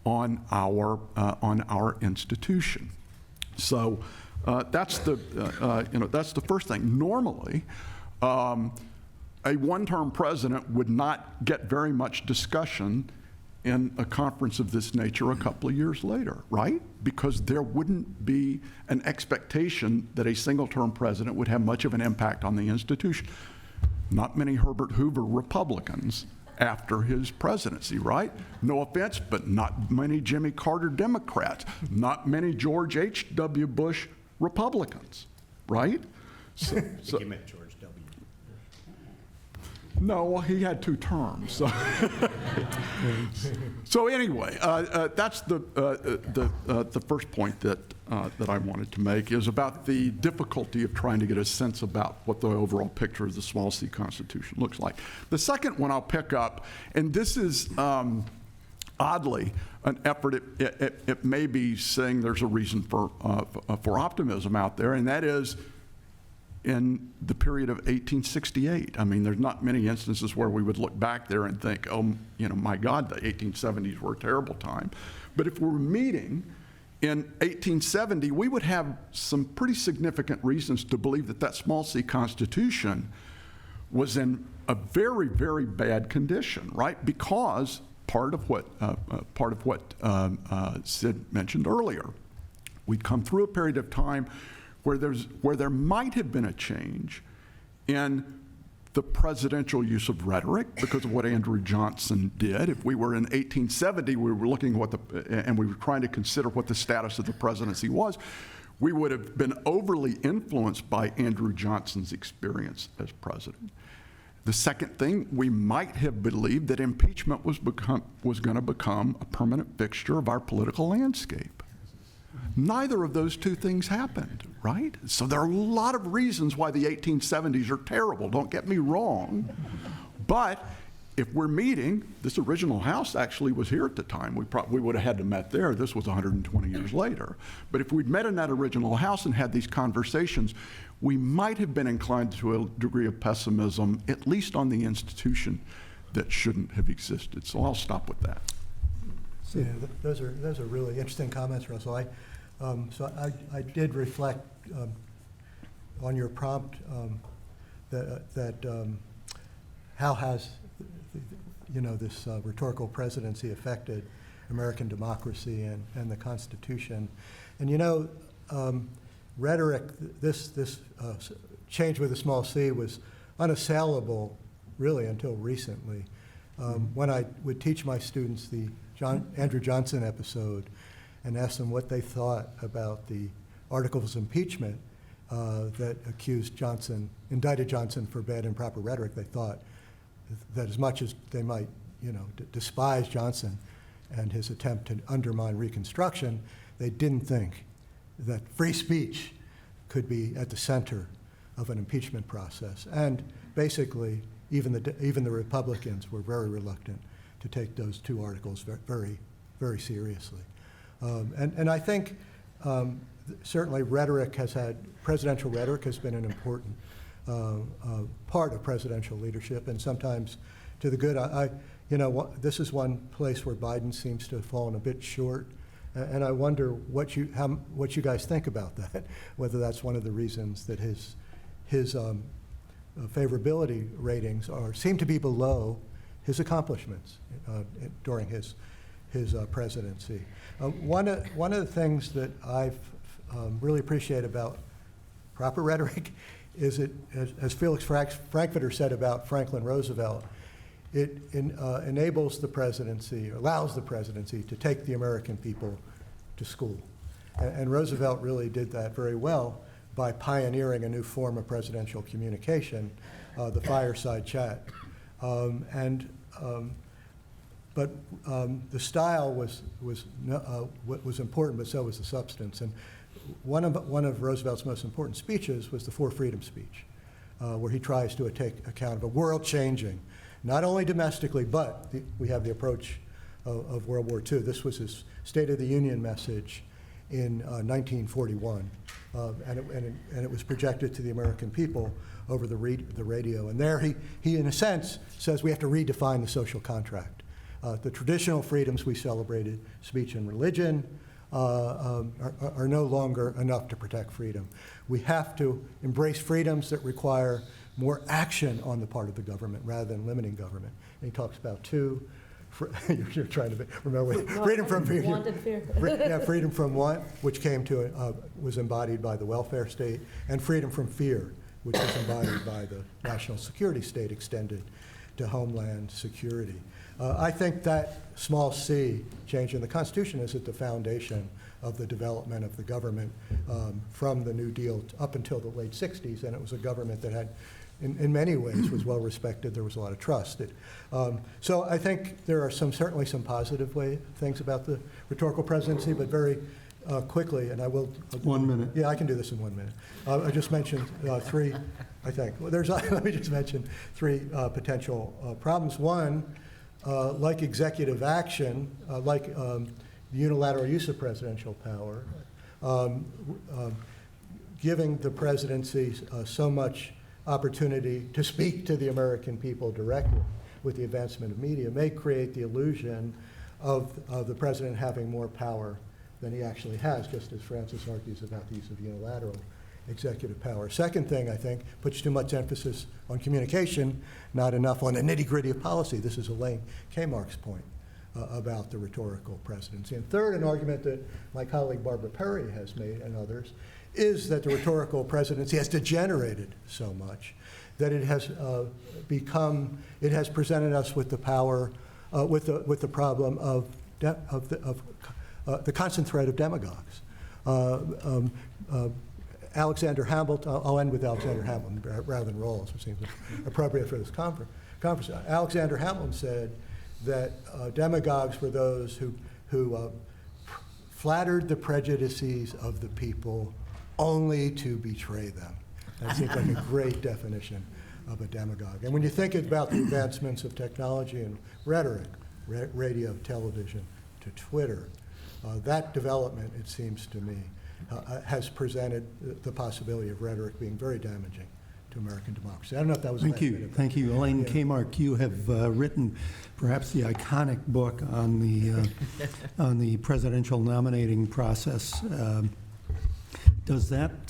D: on our institution. So that's the first thing. Normally, a one-term president would not get very much discussion in a conference of this nature a couple of years later, right? Because there wouldn't be an expectation that a single-term president would have much of an impact on the institution. Not many Herbert Hoover Republicans after his presidency, right? No offense, but not many Jimmy Carter Democrats, not many George H.W. Bush Republicans, right? So,
E: You meant George W.
D: no, well, he had 2 terms. So, so anyway, that's the first point that I wanted to make, is about the difficulty of trying to get a sense about what the overall picture of the small C Constitution looks like. The second one I'll pick up, and this is oddly an effort. It may be saying there's a reason for optimism out there, and that is in the period of 1868. I mean, there's not many instances where we would look back there and think, oh, my God, the 1870s were a terrible time. But if we were meeting in 1870, we would have some pretty significant reasons to believe that that small C Constitution was in a very, very bad condition, right? Because part of what Sid mentioned earlier, we'd come through a period of time where there might have been a change in the presidential use of rhetoric because of what Andrew Johnson did. If we were in 1870, we were looking at and we were trying to consider what the status of the presidency was, we would have been overly influenced by Andrew Johnson's experience as president. The second thing, we might have believed that impeachment was going to become a permanent fixture of our political landscape. Neither of those 2 things happened, right? So there are a lot of reasons why the 1870s are terrible, don't get me wrong. But if we're meeting, this original House actually was here at the time. We would have had to met there. This was 120 years later. But if we'd met in that original House and had these conversations, we might have been inclined to a degree of pessimism, at least on the institution that shouldn't have existed. So I'll stop with that.
C: Yeah, those are really interesting comments, Russell. I did reflect on your prompt that how has this rhetorical presidency affected American democracy and the Constitution, and rhetoric. This change with a small c was unassailable really until recently. When I would teach my students the Andrew Johnson episode and ask them what they thought about the articles of impeachment that indicted Johnson for bad and improper rhetoric, they thought that as much as they might, despise Johnson and his attempt to undermine Reconstruction, they didn't think that free speech could be at the center of an impeachment process. And basically, even the Republicans were very reluctant to take those 2 articles very, very seriously. And I think certainly presidential rhetoric has been an important part of presidential leadership, and sometimes to the good. This is one place where Biden seems to have fallen a bit short, and I wonder what you guys think about that, whether that's one of the reasons that his favorability ratings seem to be below his accomplishments during his presidency. One of the things that I've really appreciate about proper rhetoric is as Felix Frankfurter said about Franklin Roosevelt, it enables the presidency, allows the presidency to take the American people to school. And Roosevelt really did that very well by pioneering a new form of presidential communication, the fireside chat. But the style was important, but so was the substance. And one of Roosevelt's most important speeches was the Four Freedoms speech, where he tries to take account of a world changing, not only domestically, but we have the approach of World War II. This was his State of the Union message in 1941, and it was projected to the American people over the radio. And there he, in a sense, says we have to redefine the social contract. The traditional freedoms we celebrated, speech and religion, are no longer enough to protect freedom. We have to embrace freedoms that require more action on the part of the government rather than limiting government. And he talks about two. You're trying to remember freedom from fear.
F: Wanted fear.
C: Freedom from what, which was embodied by the welfare state, and freedom from fear, which was embodied by the national security state extended to homeland security. I think that small c change in the Constitution is at the foundation of the development of the government from the New Deal up until the late 60s, and it was a government that had, in many ways, was well respected. There was a lot of trust. So I think there are certainly some positive things about the rhetorical presidency, but very quickly, and I will.
B: 1 minute.
C: Yeah, I can do this in 1 minute. I just mentioned three, I think. Well, let me just mention three potential problems. One, like executive action, like the unilateral use of presidential power, giving the presidency so much opportunity to speak to the American people directly with the advancement of media may create the illusion of the president having more power than he actually has, just as Francis argues about the use of unilateral executive power. Second thing, I think, puts too much emphasis on communication, not enough on the nitty-gritty of policy. This is Elaine Kmark's point about the rhetorical presidency. And third, an argument that my colleague Barbara Perry has made and others is that the rhetorical presidency has degenerated so much that it has it has presented us with the power, with the problem of the constant threat of demagogues. Alexander Hamilton, I'll end with Alexander Hamilton rather than Rawls, which seems appropriate for this conference. Alexander Hamilton said that demagogues were those who flattered the prejudices of the people only to betray them. That seems like a great definition of a demagogue. And when you think about the advancements of technology and rhetoric, radio, television, to Twitter, that development, it seems to me, has presented the possibility of rhetoric being very damaging to American democracy. I don't know if that was
B: Thank you. Thank you. Elaine Kmark, you have written perhaps the iconic book on the presidential nominating process. Does that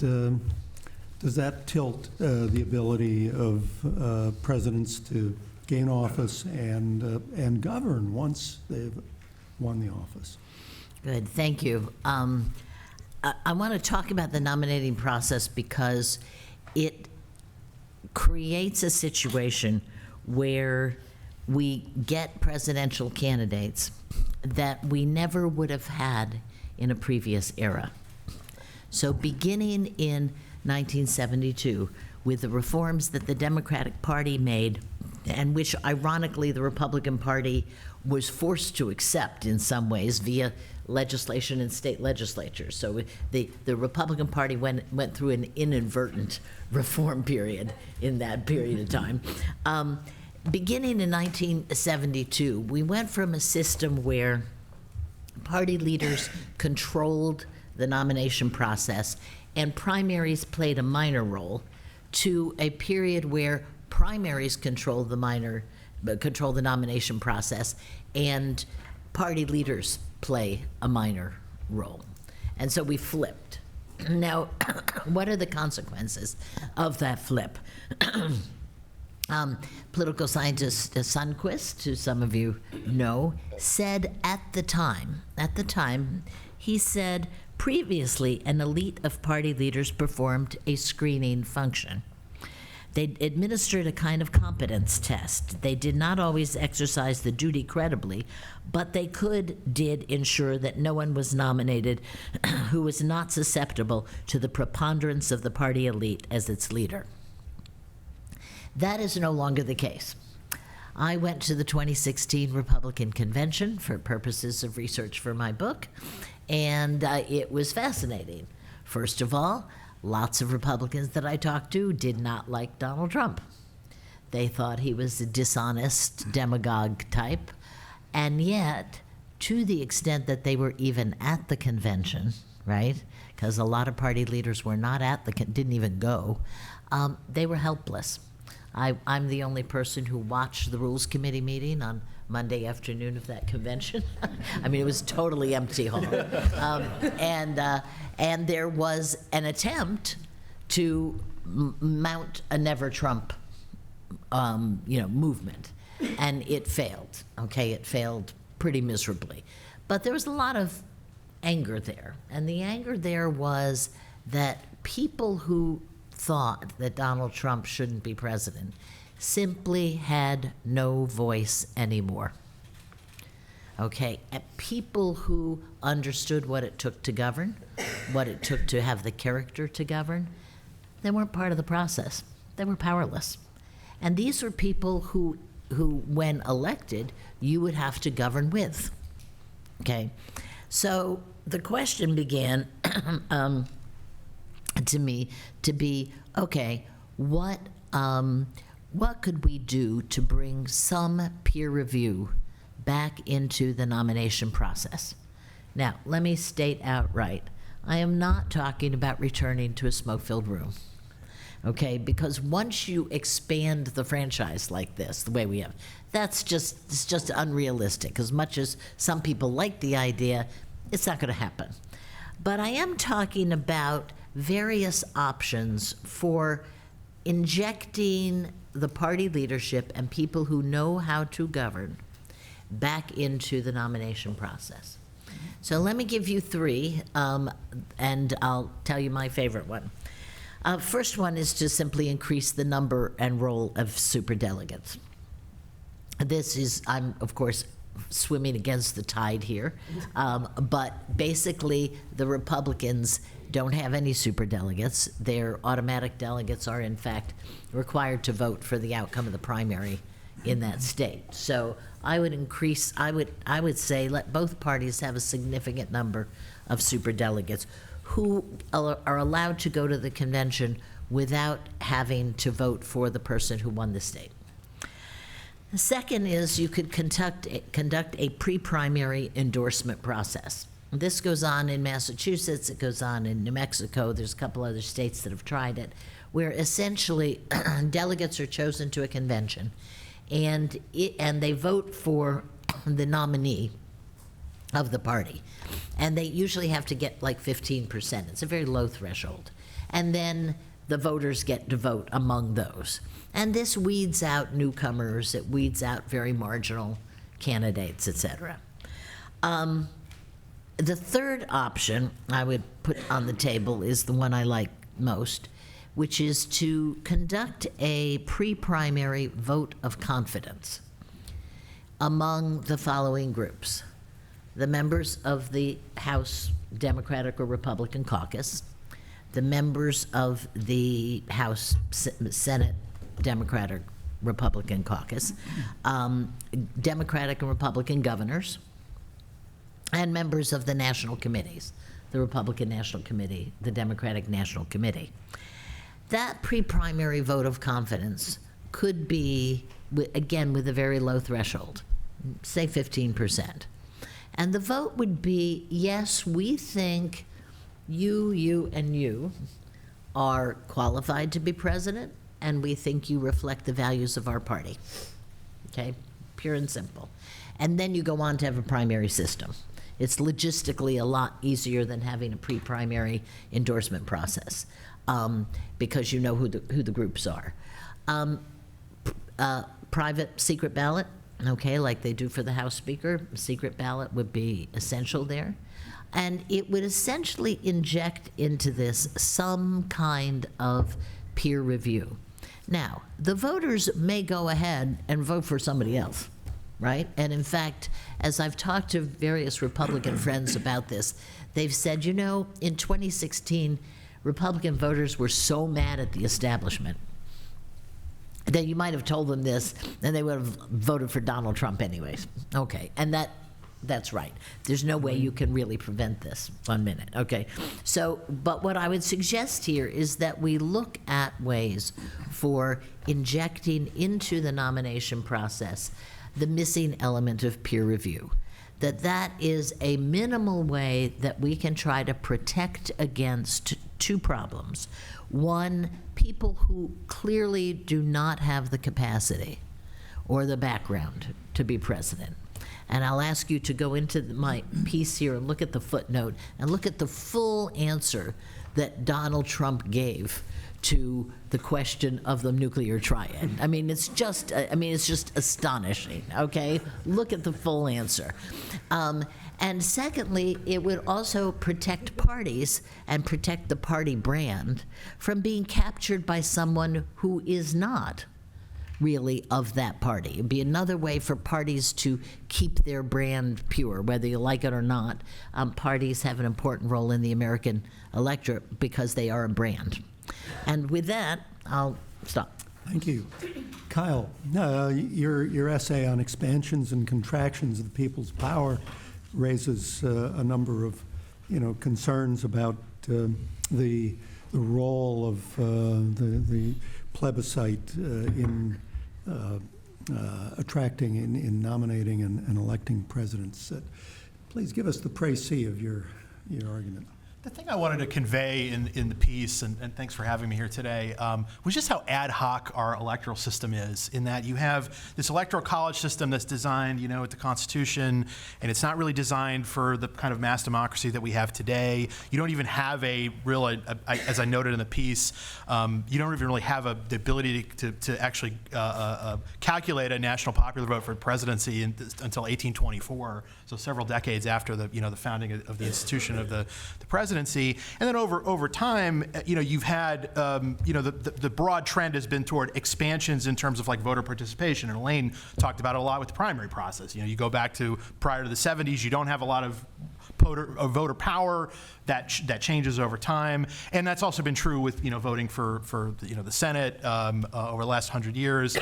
B: tilt the ability of presidents to gain office and govern once they've won the office?
G: Good, thank you. I want to talk about the nominating process because it creates a situation where we get presidential candidates that we never would have had in a previous era. So beginning in 1972, with the reforms that the Democratic Party made, and which ironically the Republican Party was forced to accept in some ways via legislation in state legislatures. So the Republican Party went through an inadvertent reform period in that period of time. Beginning in 1972, we went from a system where party leaders controlled the nomination process and primaries played a minor role to a period where primaries controlled the nomination process and party leaders play a minor role. And so we flipped. Now, what are the consequences of that flip? Political scientist Sundquist, who some of you know, said at the time, he said, previously an elite of party leaders performed a screening function. They administered a kind of competence test. They did not always exercise the duty credibly, but they did ensure that no one was nominated who was not susceptible to the preponderance of the party elite as its leader. That is no longer the case. I went to the 2016 Republican Convention for purposes of research for my book, and it was fascinating. First of all, lots of Republicans that I talked to did not like Donald Trump. They thought he was a dishonest demagogue type, and yet, to the extent that they were even at the convention, right? Because a lot of party leaders were not didn't even go. They were helpless. I'm the only person who watched the Rules Committee meeting on Monday afternoon of that convention. I mean, it was totally empty hall. And there was an attempt to mount a Never Trump, movement, and it failed. Okay, it failed pretty miserably. But there was a lot of anger there, and the anger there was that people who thought that Donald Trump shouldn't be president simply had no voice anymore. Okay, and people who understood what it took to govern, what it took to have the character to govern, they weren't part of the process. They were powerless. And these were people who when elected, you would have to govern with. Okay, so the question began to me to be, okay, what could we do to bring some peer review back into the nomination process? Now, let me state outright, I am not talking about returning to a smoke-filled room. Okay, because once you expand the franchise like this, the way we have, it's just unrealistic. As much as some people like the idea, it's not going to happen. But I am talking about various options for injecting the party leadership and people who know how to govern back into the nomination process. So let me give you three, and I'll tell you my favorite one. First one is to simply increase the number and role of superdelegates. This is, I'm of course swimming against the tide here, but basically the Republicans don't have any superdelegates. Their automatic delegates are in fact required to vote for the outcome of the primary in that state. So I would say let both parties have a significant number of superdelegates who are allowed to go to the convention without having to vote for the person who won the state. The second is you could conduct a pre-primary endorsement process. This goes on in Massachusetts, it goes on in New Mexico, there's a couple other states that have tried it, where essentially delegates are chosen to a convention and they vote for the nominee of the party. And they usually have to get like 15%. It's a very low threshold. And then the voters get to vote among those. And this weeds out newcomers, it weeds out very marginal candidates, et cetera. The third option I would put on the table is the one I like most, which is to conduct a pre-primary vote of confidence among the following groups: the members of the House Democratic or Republican caucus, the members of the House Senate Democratic Republican caucus, Democratic and Republican governors, and members of the national committees, the Republican National Committee, the Democratic National Committee. That pre-primary vote of confidence could be, again, with a very low threshold, say 15%. And the vote would be, yes, we think you, and you are qualified to be president, and we think you reflect the values of our party. Okay, pure and simple. And then you go on to have a primary system. It's logistically a lot easier than having a pre-primary endorsement process, because you know who the groups are. Private secret ballot, okay, like they do for the House Speaker, secret ballot would be essential there. And it would essentially inject into this some kind of peer review. Now, the voters may go ahead and vote for somebody else, right? And in fact, as I've talked to various Republican friends about this, they've said, you know, in 2016, Republican voters were so mad at the establishment that you might have told them this and they would have voted for Donald Trump anyways. Okay, and that's right. There's no way you can really prevent this. 1 minute, okay. So, but what I would suggest here is that we look at ways for injecting into the nomination process the missing element of peer review. That is a minimal way that we can try to protect against two problems. One, people who clearly do not have the capacity or the background to be president. And I'll ask you to go into my piece here and look at the footnote and look at the full answer that Donald Trump gave to the question of the nuclear triad. I mean, it's just astonishing, okay? Look at the full answer. And secondly, it would also protect parties and protect the party brand from being captured by someone who is not really of that party. It'd be another way for parties to keep their brand pure, whether you like it or not. Parties have an important role in the American electorate because they are a brand. And with that, I'll stop.
B: Thank you. Kyle, your essay on expansions and contractions of the people's power raises a number of, concerns about the role of the plebiscite in attracting, in nominating and electing presidents. Please give us the précis of your argument.
H: The thing I wanted to convey in the piece, and thanks for having me here today, was just how ad hoc our electoral system is, in that you have this electoral college system that's designed, with the Constitution, and it's not really designed for the kind of mass democracy that we have today. You don't even have a real, as I noted in the piece, you don't even really have the ability to actually calculate a national popular vote for presidency until 1824, so several decades after the founding of the institution of the presidency. And then over time, you've had, the broad trend has been toward expansions in terms of like voter participation. And Elaine talked about it a lot with the primary process. You go back to prior to the 70s, you don't have a lot of voter power. That changes over time, and that's also been true with voting for the Senate over the last 100 years,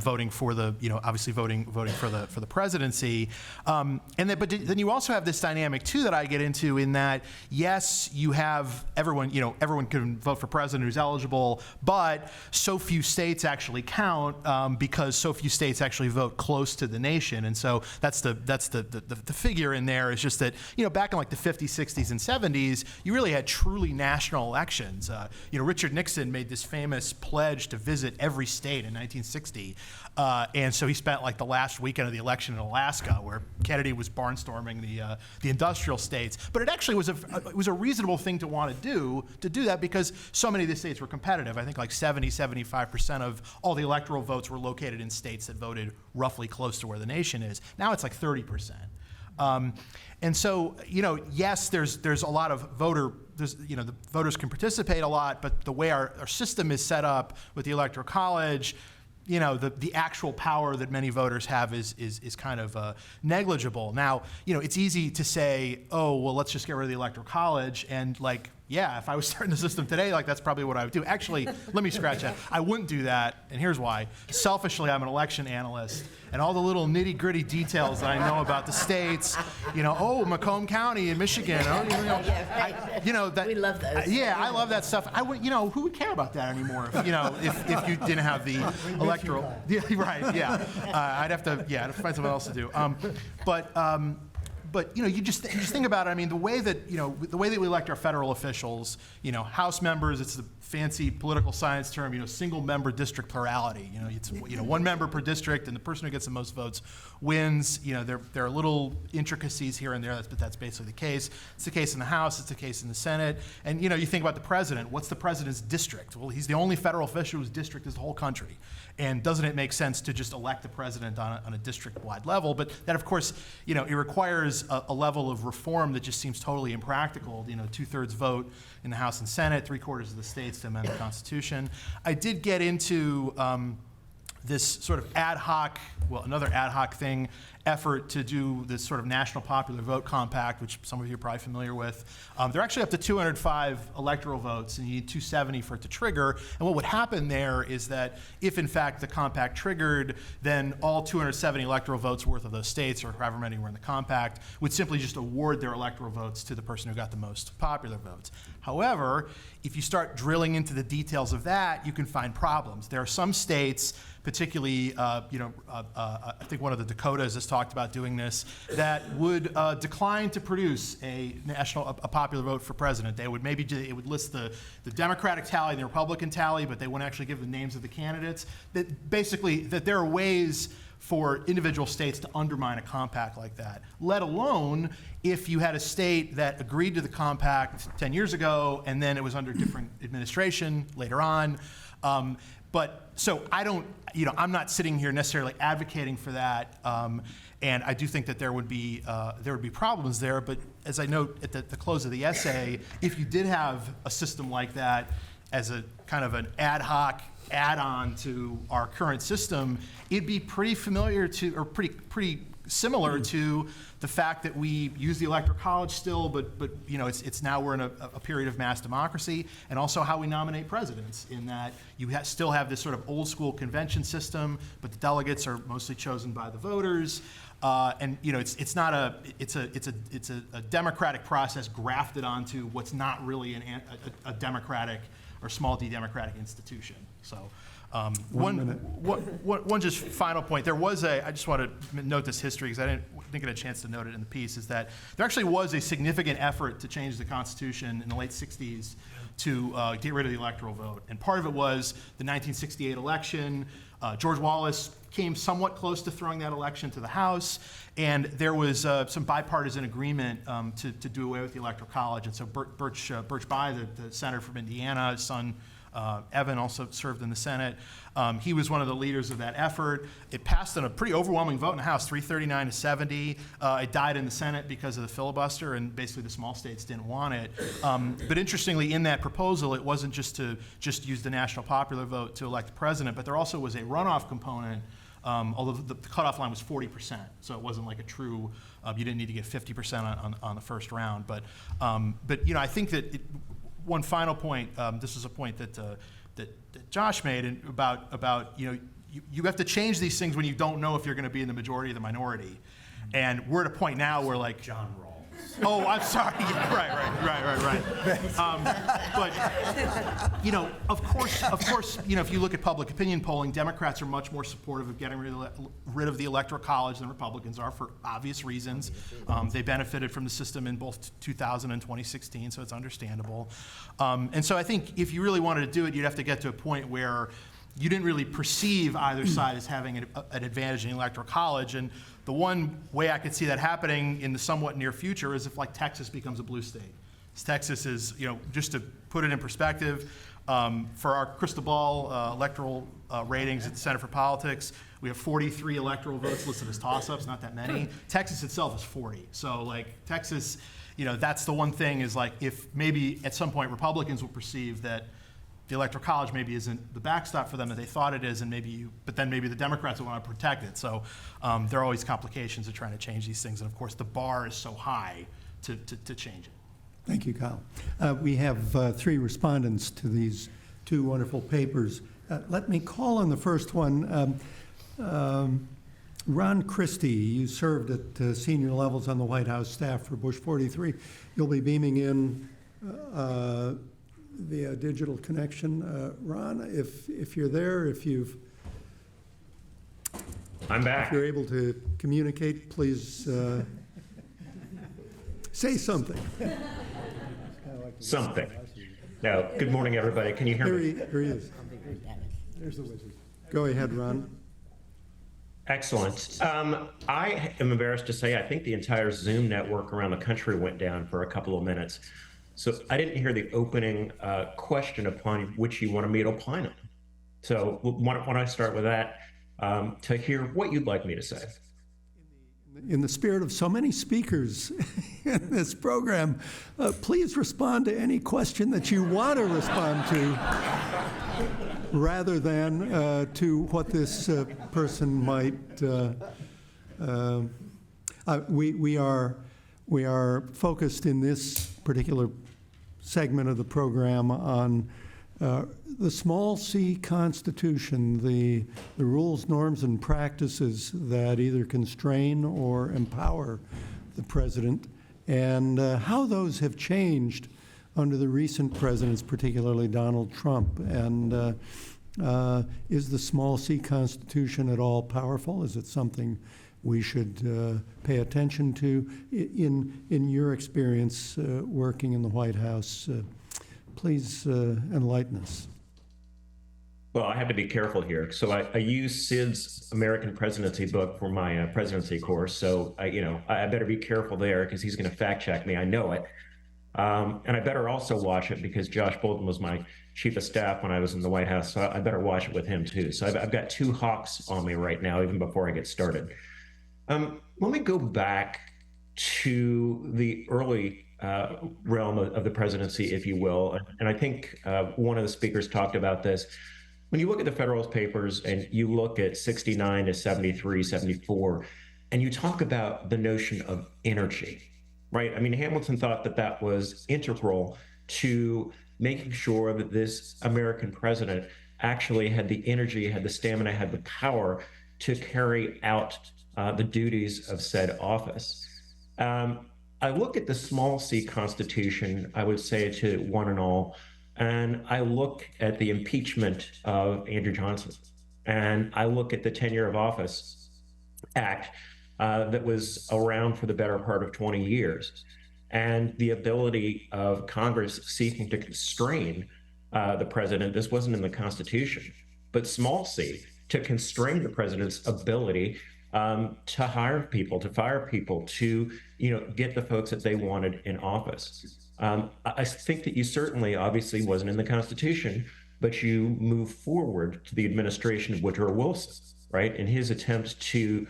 H: voting for the obviously voting for the presidency, but then you also have this dynamic too that I get into, in that yes, you have everyone can vote for president who's eligible, but so few states actually count because so few states actually vote close to the nation, and so that's the figure in there is just that back in like the 50s, 60s, and 70s. You really had truly national elections. Richard Nixon made this famous pledge to visit every state in 1960, and so he spent like the last weekend of the election in Alaska, where Kennedy was barnstorming the industrial states. But it actually was a reasonable thing to want to do that, because so many of the states were competitive. I think like 75% of all the electoral votes were located in states that voted roughly close to where the nation is. Now it's like 30%. And so, yes, there's a lot of the voters can participate a lot, but the way our system is set up with the Electoral College, the actual power that many voters have is kind of negligible. Now, it's easy to say, oh, well, let's just get rid of the Electoral College, and yeah, if I was starting the system today, that's probably what I would do. Actually, let me scratch that. I wouldn't do that, and here's why. Selfishly, I'm an election analyst, and all the little nitty-gritty details that I know about the states, Macomb County in Michigan,
G: We love those.
H: Yeah, I love that stuff. I would, who would care about that anymore? If you didn't have the electoral, yeah, right, yeah. I'd have to find something else to do. But you just think about it. I mean, the way that we elect our federal officials, House members, it's the fancy political science term, single member district plurality. It's one member per district, and the person who gets the most votes wins. There are little intricacies here and there, but that's basically the case. It's the case in the House. It's the case in the Senate. And you think about the president. What's the president's district? Well, he's the only federal official whose district is the whole country. And doesn't it make sense to just elect the president on a district-wide level? But that, of course, it requires a level of reform that just seems totally impractical. 2/3 vote in the House and Senate, 3/4 of the states to amend the Constitution. I did get into this sort of another ad hoc effort to do this sort of National Popular Vote Compact, which some of you are probably familiar with. They're actually up to 205 electoral votes, and you need 270 for it to trigger. And what would happen there is that if, in fact, the compact triggered, then all 270 electoral votes worth of those states, or however many were in the compact, would simply just award their electoral votes to the person who got the most popular votes. However, if you start drilling into the details of that, you can find problems. There are some states, particularly, I think one of the Dakotas has talked about doing this, that would decline to produce a popular vote for president. It would list the Democratic tally and the Republican tally, but they wouldn't actually give the names of the candidates. That there are ways for individual states to undermine a compact like that, let alone if you had a state that agreed to the compact 10 years ago and then it was under different administration later on. But so I don't, I'm not sitting here necessarily advocating for that, and I do think that there would be problems there. But as I note at the close of the essay, if you did have a system like that as a kind of an ad hoc add-on to our current system, it'd be pretty familiar to, or pretty similar to the fact that we use the Electoral College still, but it's now we're in a period of mass democracy, and also how we nominate presidents, in that you still have this sort of old school convention system, but the delegates are mostly chosen by the voters, and it's a democratic process grafted onto what's not really a democratic or small d democratic institution. So. One just final point. I just want to note this history because I didn't get a chance to note it in the piece, is that there actually was a significant effort to change the Constitution in the late 60s to get rid of the electoral vote. And part of it was the 1968 election. George Wallace came somewhat close to throwing that election to the House, and there was some bipartisan agreement to do away with the Electoral College. And so Birch Bayh, the senator from Indiana, his son Evan also served in the Senate. He was one of the leaders of that effort. It passed on a pretty overwhelming vote in the House, 339 to 70. It died in the Senate because of the filibuster, and basically the small states didn't want it. But interestingly, in that proposal, it wasn't just to use the national popular vote to elect the president, but there also was a runoff component, although the cutoff line was 40%. So it wasn't like a true, you didn't need to get 50% on the first round. But I think that one final point, this is a point that Josh made about you have to change these things when you don't know if you're going to be in the majority or the minority. And we're at a point now where, like, John Rawls. Oh, I'm sorry. Yeah, right. But of course, if you look at public opinion polling, Democrats are much more supportive of getting rid of the Electoral College than Republicans are, for obvious reasons. They benefited from the system in both 2000 and 2016, so it's understandable. And so I think if you really wanted to do it, you'd have to get to a point where you didn't really perceive either side as having an advantage in the Electoral College. And the one way I could see that happening in the somewhat near future is if, like, Texas becomes a blue state. Texas is, just to put it in perspective, for our crystal ball electoral ratings at the Center for Politics, we have 43 electoral votes listed as toss-ups, not that many. Texas itself is 40. So, like, Texas, that's the one thing, is like, if maybe at some point Republicans will perceive that the Electoral College maybe isn't the backstop for them that they thought it is, and but then maybe the Democrats will want to protect it. So there are always complications of trying to change these things, and of course the bar is so high to change it.
B: Thank you, Kyle. We have 3 respondents to these 2 wonderful papers. Let me call on the first one. Ron Christie, you served at senior levels on the White House staff for Bush 43. You'll be beaming in via digital connection. Ron, if you're there,
I: I'm back.
B: If you're able to communicate, please say something.
I: Something. Now, good morning, everybody. Can you hear me?
B: Here he is. There's the wizard. Go ahead, Ron.
I: Excellent. I am embarrassed to say I think the entire Zoom network around the country went down for a couple of minutes. So I didn't hear the opening question upon which you wanted me to opine on. So why don't I start with that to hear what you'd like me to say.
B: In the spirit of so many speakers in this program, please respond to any question that you want to respond to, rather than to what this person might. We are focused in this particular segment of the program on the small c Constitution, the rules, norms, and practices that either constrain or empower the president, and how those have changed under the recent presidents, particularly Donald Trump. And is the small c Constitution at all powerful? Is it something we should pay attention to? In your experience working in the White House, please enlighten us.
I: Well, I have to be careful here. So I use Sid's American Presidency book for my presidency course. So I better be careful there because he's going to fact check me. I know it. And I better also watch it because Josh Bolton was my chief of staff when I was in the White House. So I better watch it with him too. So I've got two hawks on me right now, even before I get started. Let me go back to the early realm of the presidency, if you will. And I think one of the speakers talked about this. When you look at the Federalist Papers and you look at 69 to 73, 74, and you talk about the notion of energy, right? I mean, Hamilton thought that that was integral to making sure that this American president actually had the energy, had the stamina, had the power to carry out the duties of said office. I look at the small c Constitution, I would say to one and all, and I look at the impeachment of Andrew Johnson, and I look at the Tenure of Office Act that was around for the better part of 20 years, and the ability of Congress seeking to constrain the president. This wasn't in the Constitution, but small c, to constrain the president's ability to hire people, to fire people, to get the folks that they wanted in office. I think that you certainly, obviously, wasn't in the Constitution, but you moved forward to the administration of Woodrow Wilson, right, in his attempt to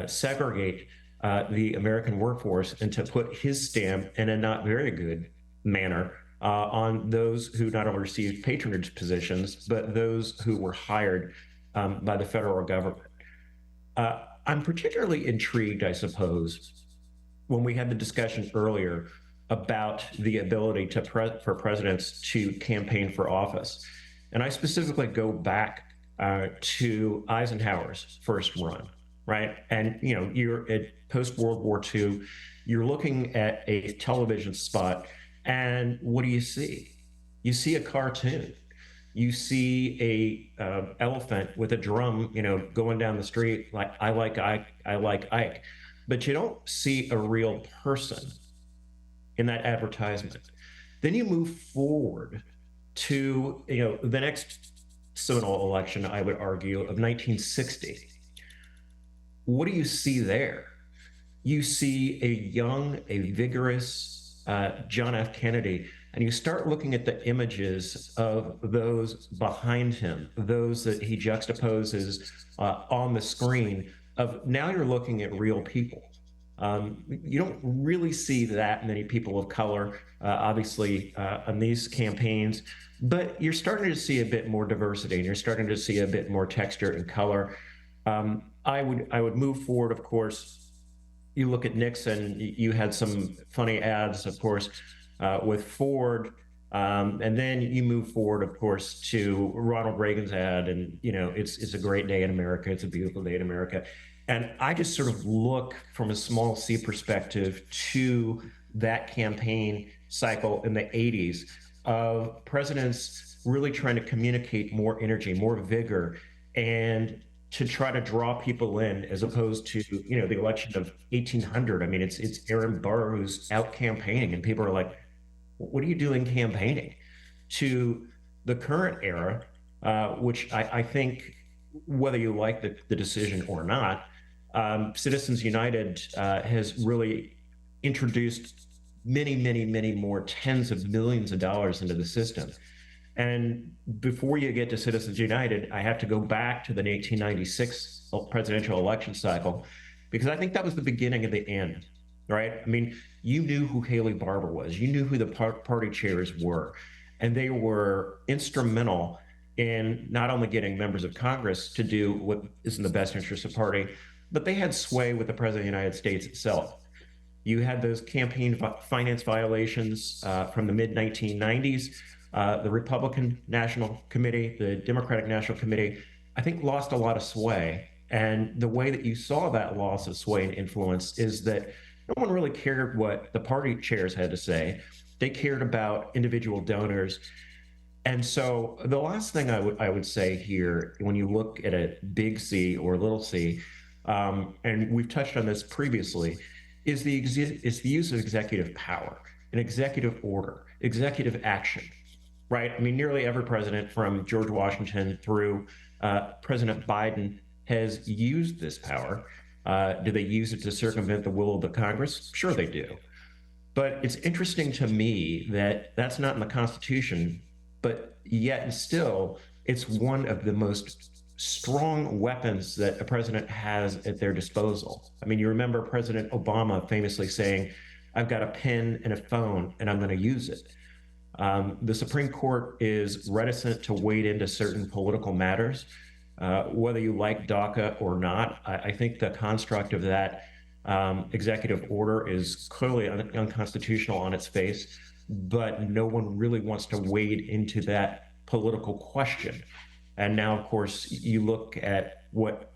I: segregate the American workforce and to put his stamp in a not very good manner on those who not only received patronage positions, but those who were hired by the federal government. I'm particularly intrigued, I suppose, when we had the discussion earlier about the ability for presidents to campaign for office. And I specifically go back to Eisenhower's first run, right? And you're at post-World War II, you're looking at a television spot, and what do you see? You see a cartoon. You see a elephant with a drum, going down the street, like, I like Ike, I like Ike. But you don't see a real person in that advertisement. Then you move forward to, the next seminal election, I would argue, of 1960. What do you see there? You see a young, a vigorous John F. Kennedy, and you start looking at the images of those behind him, those that he juxtaposes on the screen. Now you're looking at real people. You don't really see that many people of color, obviously, on these campaigns, but you're starting to see a bit more diversity, and you're starting to see a bit more texture and color. I would move forward, of course. You look at Nixon, you had some funny ads, of course, with Ford, and then you move forward, of course, to Ronald Reagan's ad, and it's a great day in America, it's a beautiful day in America. And I just sort of look from a small c perspective to that campaign cycle in the 80s of presidents really trying to communicate more energy, more vigor, and to try to draw people in, as opposed to the election of 1800. I mean, it's Aaron Burr who's out campaigning, and people are like, "What are you doing campaigning?" To the current era, which I think, whether you like the decision or not, Citizens United has really introduced many more tens of millions of dollars into the system. And before you get to Citizens United, I have to go back to the 1896 presidential election cycle, because I think that was the beginning of the end, right? I mean, you knew who Haley Barbour was. You knew who the party chairs were. And they were instrumental in not only getting members of Congress to do what is in the best interest of the party, but they had sway with the President of the United States itself. You had those campaign finance violations from the mid-1990s. The Republican National Committee, the Democratic National Committee, I think lost a lot of sway. And the way that you saw that loss of sway and influence is that no one really cared what the party chairs had to say. They cared about individual donors. And so the last thing I would say here, when you look at a big C or little c, and we've touched on this previously, is the use of executive power, an executive order, executive action. right? I mean, nearly every president from George Washington through President Biden has used this power. Do they use it to circumvent the will of the Congress? Sure they do. But it's interesting to me that that's not in the Constitution, but yet and still it's one of the most strong weapons that a president has at their disposal. I mean, you remember President Obama famously saying, I've got a pen and a phone and I'm going to use it. The Supreme Court is reticent to wade into certain political matters. Whether you like DACA or not, I think the construct of that executive order is clearly unconstitutional on its face, but no one really wants to wade into that political question. And now, of course, you look at what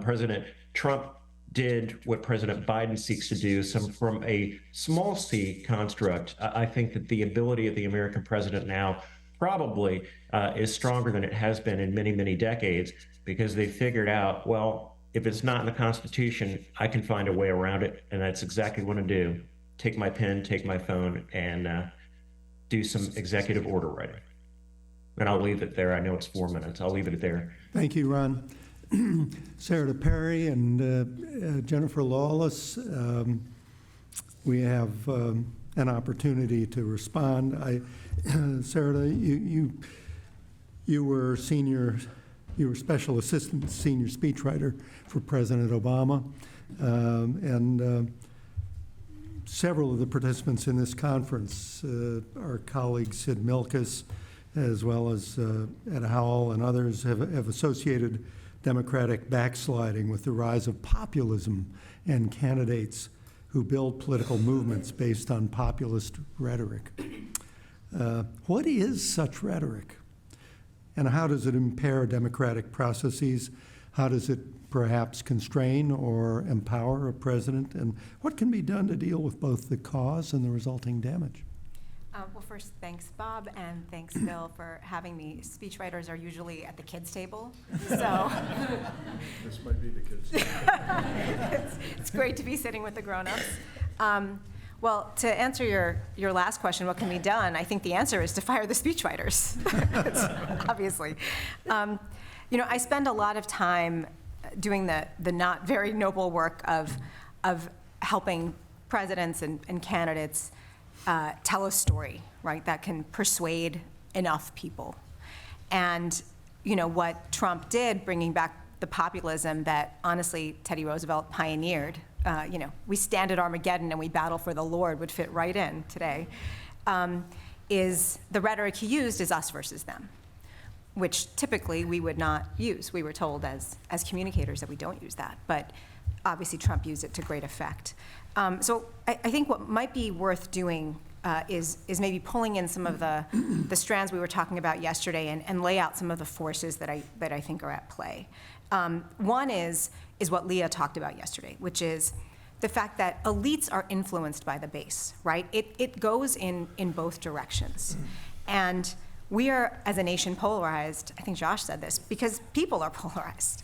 I: President Trump did, what President Biden seeks to do, from a small c construct. I think that the ability of the American president now probably is stronger than it has been in many, many decades, because they figured out, well, if it's not in the Constitution, I can find a way around it. And that's exactly what I do. Take my pen, take my phone, and do some executive order writing. And I'll leave it there. I know it's 4 minutes. I'll leave it there.
B: Thank you, Ron. Sarah Perry and Jennifer Lawless, we have an opportunity to respond. Sarah, you were special assistant senior speechwriter for President Obama, and several of the participants in this conference, our colleague Sid Milkus, as well as Ed Howell and others, have associated Democratic backsliding with the rise of populism and candidates who build political movements based on populist rhetoric. What is such rhetoric? And how does it impair democratic processes? How does it perhaps constrain or empower a president? And what can be done to deal with both the cause and the resulting damage?
J: Well, first, thanks, Bob, and thanks, Bill, for having me. Speechwriters are usually at the kids' table, so
D: This might be the kids.
J: it's great to be sitting with the grown-ups. Well, to answer your last question, what can be done? I think the answer is to fire the speechwriters, obviously. I spend a lot of time doing the not very noble work of helping presidents and candidates tell a story, right, that can persuade enough people. And, what Trump did, bringing back the populism that, honestly, Teddy Roosevelt pioneered, we stand at Armageddon and we battle for the Lord would fit right in today, is the rhetoric he used is us versus them, which typically we would not use. We were told as communicators that we don't use that, but obviously Trump used it to great effect. So I think what might be worth doing is maybe pulling in some of the strands we were talking about yesterday and lay out some of the forces that I think are at play. One is what Leah talked about yesterday, which is the fact that elites are influenced by the base, right? It goes in both directions. And we are, as a nation, polarized. I think Josh said this, because people are polarized.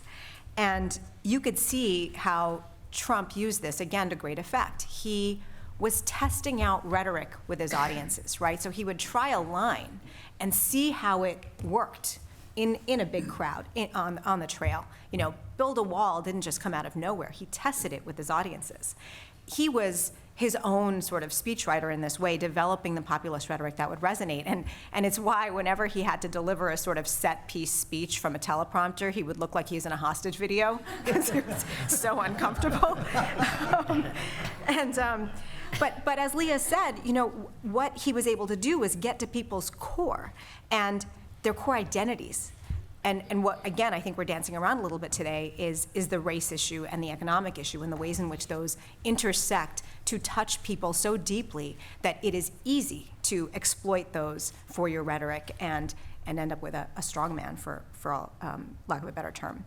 J: And you could see how Trump used this, again, to great effect. He was testing out rhetoric with his audiences, right? So he would try a line and see how it worked in a big crowd, on the trail. Build a wall didn't just come out of nowhere. He tested it with his audiences. He was his own sort of speechwriter in this way, developing the populist rhetoric that would resonate. And it's why whenever he had to deliver a sort of set-piece speech from a teleprompter, he would look like he was in a hostage video, because he was so uncomfortable. But as Leah said, what he was able to do was get to people's core and their core identities. And what, again, I think we're dancing around a little bit today is the race issue and the economic issue and the ways in which those intersect to touch people so deeply that it is easy to exploit those for your rhetoric and end up with a strongman, for lack of a better term.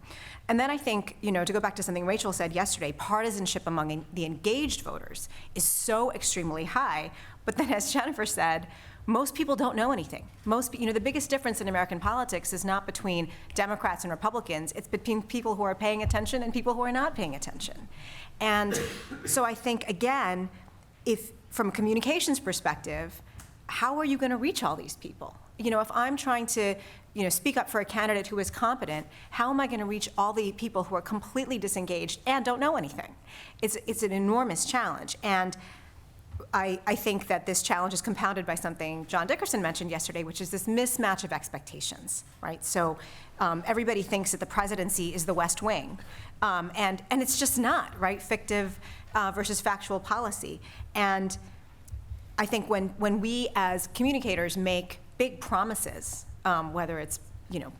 J: And then I think, to go back to something Rachel said yesterday, partisanship among the engaged voters is so extremely high. But then, as Jennifer said, most people don't know anything. The biggest difference in American politics is not between Democrats and Republicans. It's between people who are paying attention and people who are not paying attention. And so I think, again, if from a communications perspective, how are you going to reach all these people? if I'm trying to, speak up for a candidate who is competent, how am I going to reach all the people who are completely disengaged and don't know anything? It's an enormous challenge. And I think that this challenge is compounded by something John Dickerson mentioned yesterday, which is this mismatch of expectations, right? So everybody thinks that the presidency is the West Wing, and it's just not, right? Fictive versus factual policy. And I think when we as communicators make big promises, whether it's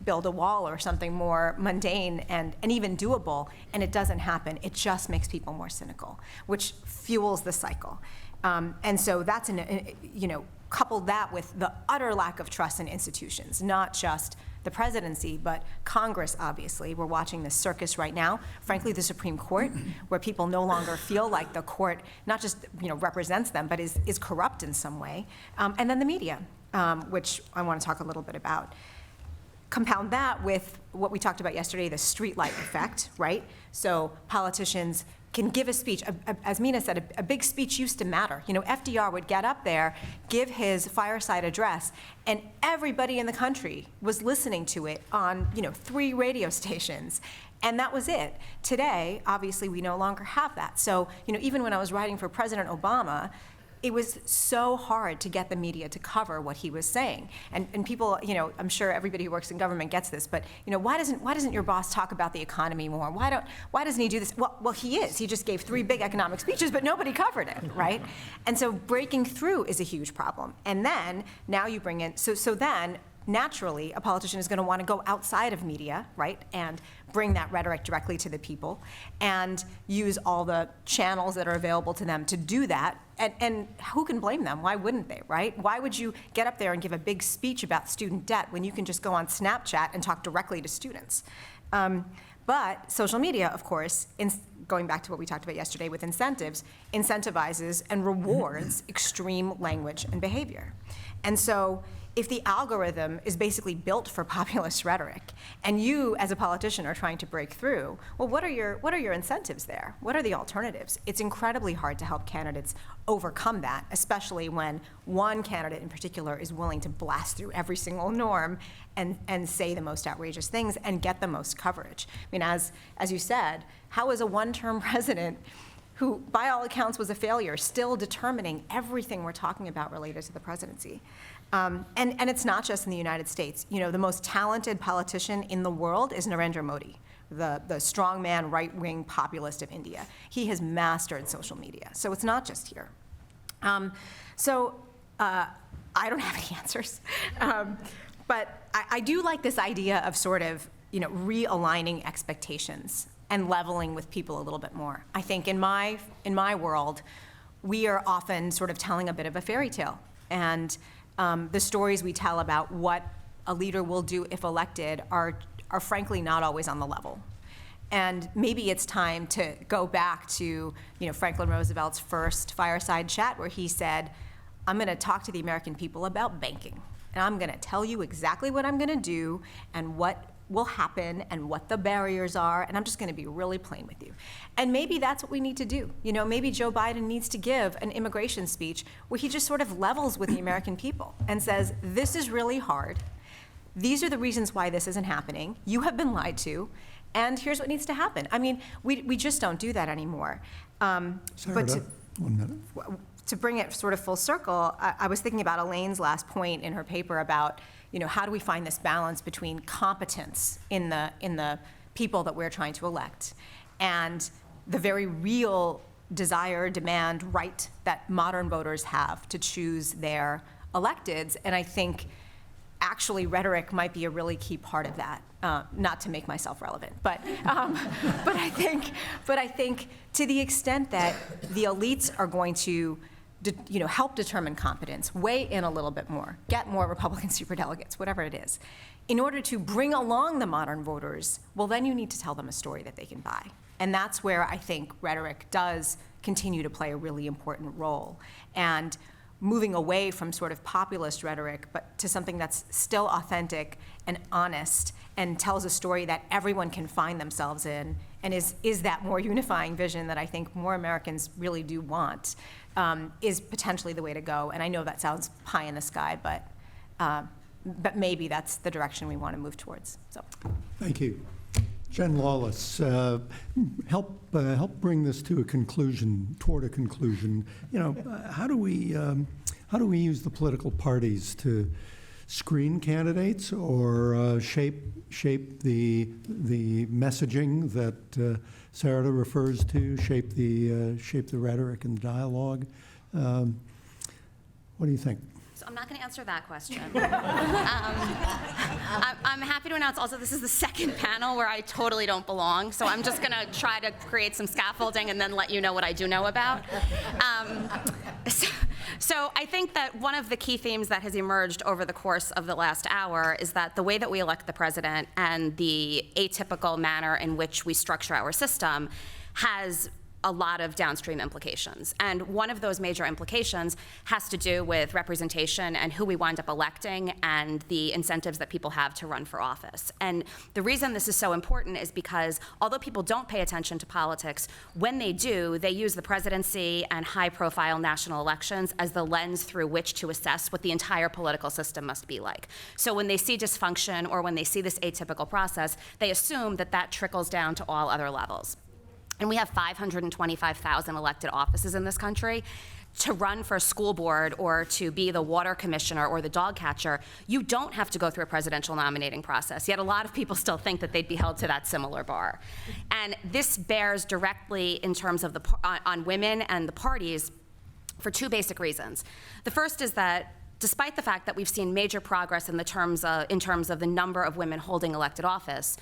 J: build a wall or something more mundane and even doable, and it doesn't happen, it just makes people more cynical, which fuels the cycle. And so that's, couple that with the utter lack of trust in institutions, not just the presidency, but Congress, obviously. We're watching this circus right now, frankly, the Supreme Court, where people no longer feel like the court not just represents them, but is corrupt in some way. And then the media, which I want to talk a little bit about. Compound that with what we talked about yesterday, the streetlight effect, right? So politicians can give a speech. As Mina said, a big speech used to matter. FDR would get up there, give his fireside address, and everybody in the country was listening to it on 3 radio stations. And that was it. Today, obviously, we no longer have that. So, even when I was writing for President Obama, it was so hard to get the media to cover what he was saying. And people, I'm sure everybody who works in government gets this, but why doesn't your boss talk about the economy more? Why doesn't he do this? Well, he is. He just gave 3 big economic speeches, but nobody covered it, right? And so breaking through is a huge problem. And then now you bring in, so then naturally a politician is going to want to go outside of media, right, and bring that rhetoric directly to the people and use all the channels that are available to them to do that. And who can blame them? Why wouldn't they, right? Why would you get up there and give a big speech about student debt when you can just go on Snapchat and talk directly to students? But social media, of course, going back to what we talked about yesterday with incentives, incentivizes and rewards extreme language and behavior. And so if the algorithm is basically built for populist rhetoric, and you as a politician are trying to break through, well, what are your incentives there? What are the alternatives? It's incredibly hard to help candidates overcome that, especially when one candidate in particular is willing to blast through every single norm and say the most outrageous things and get the most coverage. I mean, as you said, how is a one-term president who, by all accounts, was a failure, still determining everything we're talking about related to the presidency? And it's not just in the United States. The most talented politician in the world is Narendra Modi, the strongman, right-wing populist of India. He has mastered social media. So it's not just here. I don't have any answers. But I do like this idea of sort of, realigning expectations and leveling with people a little bit more. I think in my world, we are often sort of telling a bit of a fairy tale. And the stories we tell about what a leader will do if elected are frankly not always on the level. And maybe it's time to go back to Franklin Roosevelt's first fireside chat where he said, I'm going to talk to the American people about banking. And I'm going to tell you exactly what I'm going to do and what will happen and what the barriers are, and I'm just going to be really plain with you. And maybe that's what we need to do. Maybe Joe Biden needs to give an immigration speech where he just sort of levels with the American people and says, this is really hard. These are the reasons why this isn't happening. You have been lied to, and here's what needs to happen. I mean, we just don't do that anymore.
B: Sarah,
J: But
B: 1 minute.
J: to bring it sort of full circle, I was thinking about Elaine's last point in her paper about how do we find this balance between competence in the people that we're trying to elect and the very real desire, demand, right that modern voters have to choose their electeds. And I think actually rhetoric might be a really key part of that. Not to make myself relevant, but I think to the extent that the elites are going to help determine competence, weigh in a little bit more, get more Republican superdelegates, whatever it is. In order to bring along the modern voters, well, then you need to tell them a story that they can buy. And that's where I think rhetoric does continue to play a really important role. And moving away from sort of populist rhetoric, but to something that's still authentic and honest and tells a story that everyone can find themselves in and is that more unifying vision that I think more Americans really do want, is potentially the way to go. And I know that sounds pie in the sky, but but maybe that's the direction we want to move towards. So,
B: Thank you. Jen Lawless, help bring this to a conclusion, toward a conclusion. You know, how do we use the political parties to screen candidates or shape the messaging that Sarah refers to, shape the rhetoric and dialogue? What do you think?
K: So I'm not going to answer that question. I'm happy to announce also this is the second panel where I totally don't belong, so I'm just going to try to create some scaffolding and then let you know what I do know about. So I think that one of the key themes that has emerged over the course of the last hour is that the way that we elect the president and the atypical manner in which we structure our system has a lot of downstream implications. And one of those major implications has to do with representation and who we wind up electing and the incentives that people have to run for office. And the reason this is so important is because although people don't pay attention to politics, when they do, they use the presidency and high-profile national elections as the lens through which to assess what the entire political system must be like. So when they see dysfunction or when they see this atypical process, they assume that that trickles down to all other levels. And we have 525,000 elected offices in this country. To run for a school board or to be the water commissioner or the dog catcher, you don't have to go through a presidential nominating process. Yet a lot of people still think that they'd be held to that similar bar. And this bears directly in terms of on women and the parties for two basic reasons. The first is that despite the fact that we've seen major progress in terms of the number of women holding elected office,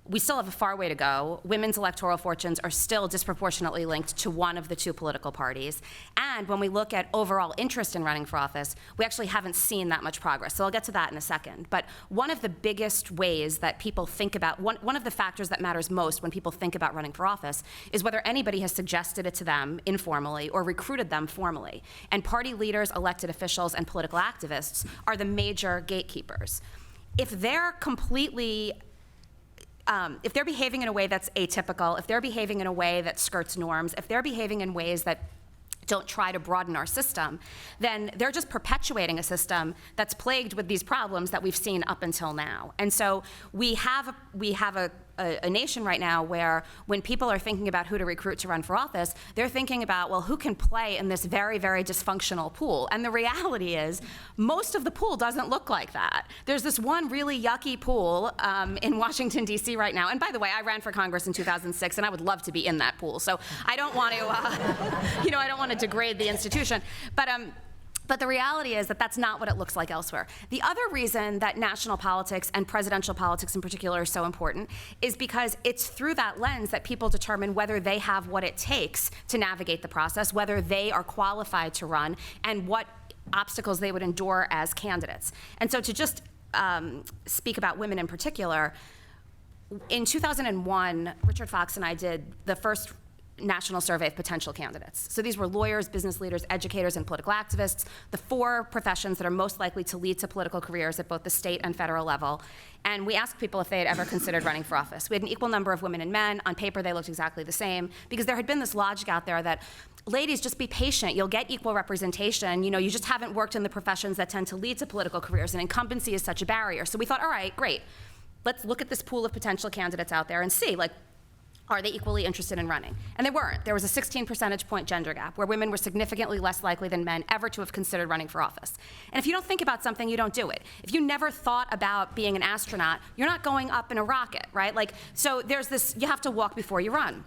K: we still have a far way to go. Women's electoral fortunes are still disproportionately linked to one of the two political parties. And when we look at overall interest in running for office, we actually haven't seen that much progress. So I'll get to that in a second. But one of the biggest ways that people think about, one of the factors that matters most when people think about running for office is whether anybody has suggested it to them informally or recruited them formally. And party leaders, elected officials, and political activists are the major gatekeepers. If they're completely if they're behaving in a way that's atypical, if they're behaving in a way that skirts norms, if they're behaving in ways that don't try to broaden our system, then they're just perpetuating a system that's plagued with these problems that we've seen up until now. And so we have a nation right now where when people are thinking about who to recruit to run for office, they're thinking about, well, who can play in this very, very dysfunctional pool? And the reality is, most of the pool doesn't look like that. There's this one really yucky pool in Washington, D.C. right now. And by the way, I ran for Congress in 2006, and I would love to be in that pool. So I don't want to, I don't want to degrade the institution. But the reality is that that's not what it looks like elsewhere. The other reason that national politics and presidential politics in particular are so important is because it's through that lens that people determine whether they have what it takes to navigate the process, whether they are qualified to run, and what obstacles they would endure as candidates. And so to just speak about women in particular, in 2001, Richard Fox and I did the first national survey of potential candidates. So these were lawyers, business leaders, educators, and political activists, the four professions that are most likely to lead to political careers at both the state and federal level. And we asked people if they had ever considered running for office. We had an equal number of women and men. On paper, they looked exactly the same, because there had been this logic out there that, ladies, just be patient. You'll get equal representation. You just haven't worked in the professions that tend to lead to political careers, and incumbency is such a barrier. So we thought, all right, great. Let's look at this pool of potential candidates out there and see, are they equally interested in running? And they weren't. There was a 16 percentage point gender gap where women were significantly less likely than men ever to have considered running for office. And if you don't think about something, you don't do it. If you never thought about being an astronaut, you're not going up in a rocket, right? So there's this, you have to walk before you run.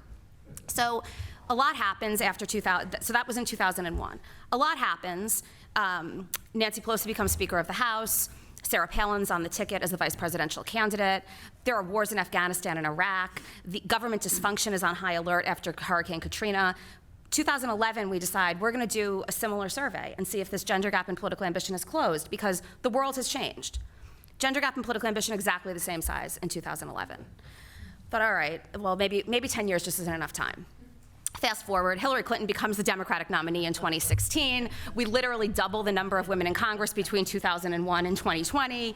K: So a lot happens after 2000, so that was in 2001. A lot happens. Nancy Pelosi becomes Speaker of the House. Sarah Palin's on the ticket as the vice presidential candidate. There are wars in Afghanistan and Iraq. The government dysfunction is on high alert after Hurricane Katrina. 2011, we decide we're going to do a similar survey and see if this gender gap in political ambition is closed, because the world has changed. Gender gap in political ambition exactly the same size in 2011. But all right, well, maybe 10 years just isn't enough time. Fast forward, Hillary Clinton becomes the Democratic nominee in 2016. We literally double the number of women in Congress between 2001 and 2020.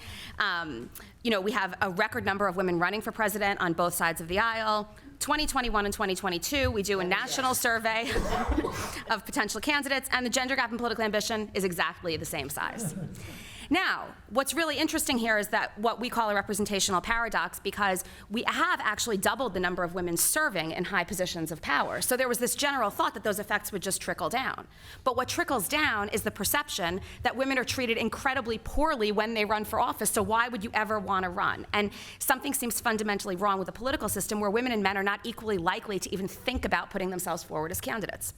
K: We have a record number of women running for president on both sides of the aisle. 2021 and 2022, we do a national survey of potential candidates, and the gender gap in political ambition is exactly the same size. Now, what's really interesting here is that what we call a representational paradox, because we have actually doubled the number of women serving in high positions of power. So there was this general thought that those effects would just trickle down. But what trickles down is the perception that women are treated incredibly poorly when they run for office, so why would you ever want to run? And something seems fundamentally wrong with the political system where women and men are not equally likely to even think about putting themselves forward as candidates.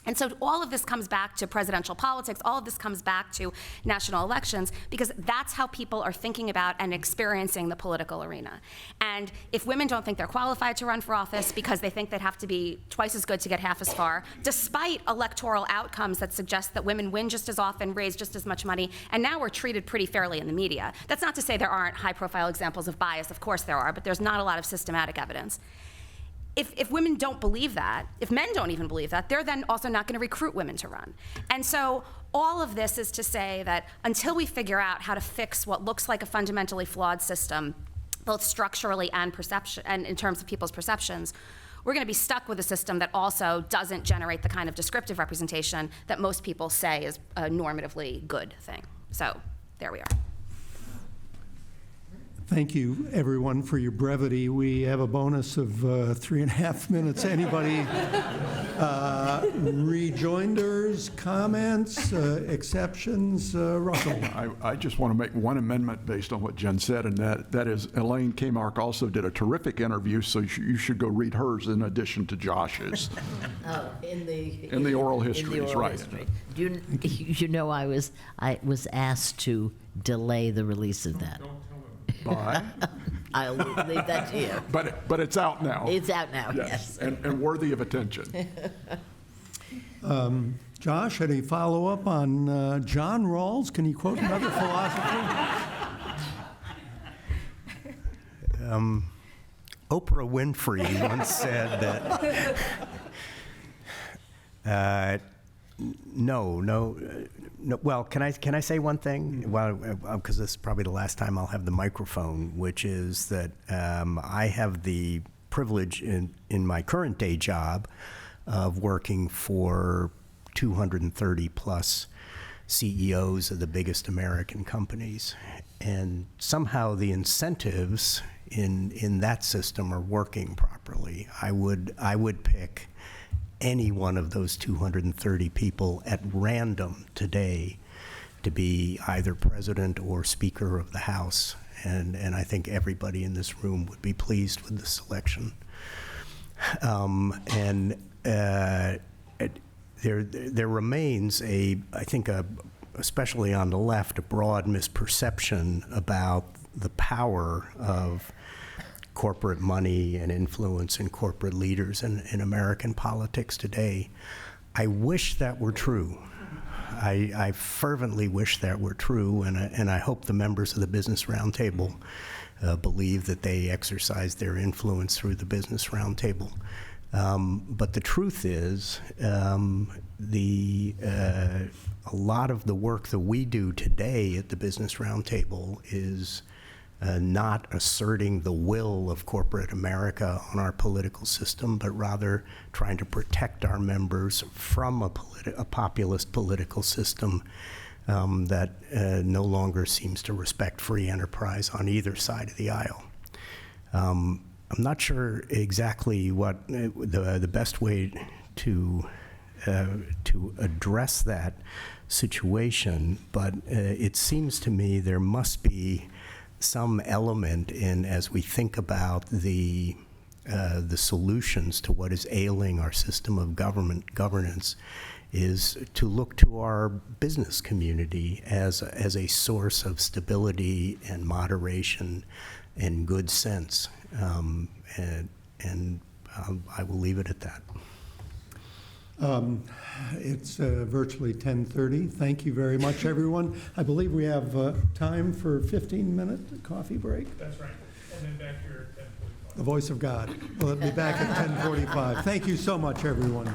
K: And so all of this comes back to presidential politics, all of this comes back to national elections, because that's how people are thinking about and experiencing the political arena. And if women don't think they're qualified to run for office because they think they'd have to be twice as good to get half as far, despite electoral outcomes that suggest that women win just as often, raise just as much money, and now we're treated pretty fairly in the media. That's not to say there aren't high-profile examples of bias, of course there are, but there's not a lot of systematic evidence. If women don't believe that, if men don't even believe that, they're then also not going to recruit women to run. And so all of this is to say that until we figure out how to fix what looks like a fundamentally flawed system, both structurally and perception, and in terms of people's perceptions, we're going to be stuck with a system that also doesn't generate the kind of descriptive representation that most people say is a normatively good thing. So there we are.
B: Thank you, everyone, for your brevity. We have a bonus of 3.5 minutes. Anybody rejoinders, comments, exceptions? Russell?
D: I just want to make one amendment based on what Jen said, and that is Elaine Kamark also did a terrific interview, so you should go read hers in addition to Josh's.
G: Oh, in
D: the oral histories,
G: in the oral
D: right.
G: history. You know, I was asked to delay the release of that.
D: By?
G: I'll leave that to you.
D: But it's out now.
G: It's out now, yes.
D: And worthy of attention.
B: Josh, any follow-up on John Rawls? Can you quote another philosopher?
E: Oprah Winfrey once said that no. Well, can I say one thing? Well, because this is probably the last time I'll have the microphone, which is that I have the privilege in my current day job of working for 230 plus CEOs of the biggest American companies, and somehow the incentives in that system are working properly. I would pick any one of those 230 people at random today to be either president or speaker of the House, and I think everybody in this room would be pleased with the selection. There remains I think especially on the left, a broad misperception about the power of corporate money and influence in corporate leaders in American politics today. I wish that were true. I fervently wish that were true, and I hope the members of the Business Roundtable believe that they exercise their influence through the Business Roundtable. But the truth is, a lot of the work that we do today at the Business Roundtable is not asserting the will of corporate America on our political system, but rather trying to protect our members from a populist political system that no longer seems to respect free enterprise on either side of the aisle. I'm not sure exactly what the best way to address that situation, but it seems to me there must be some element in, as we think about the solutions to what is ailing our system of governance, is to look to our business community as a source of stability and moderation and good sense. And I will leave it at that.
B: It's virtually 10:30. Thank you very much, everyone. I believe we have time for a 15-minute coffee break.
L: That's right. And then back here at 10:45.
B: The voice of God. We'll be back at 10:45. Thank you so much, everyone.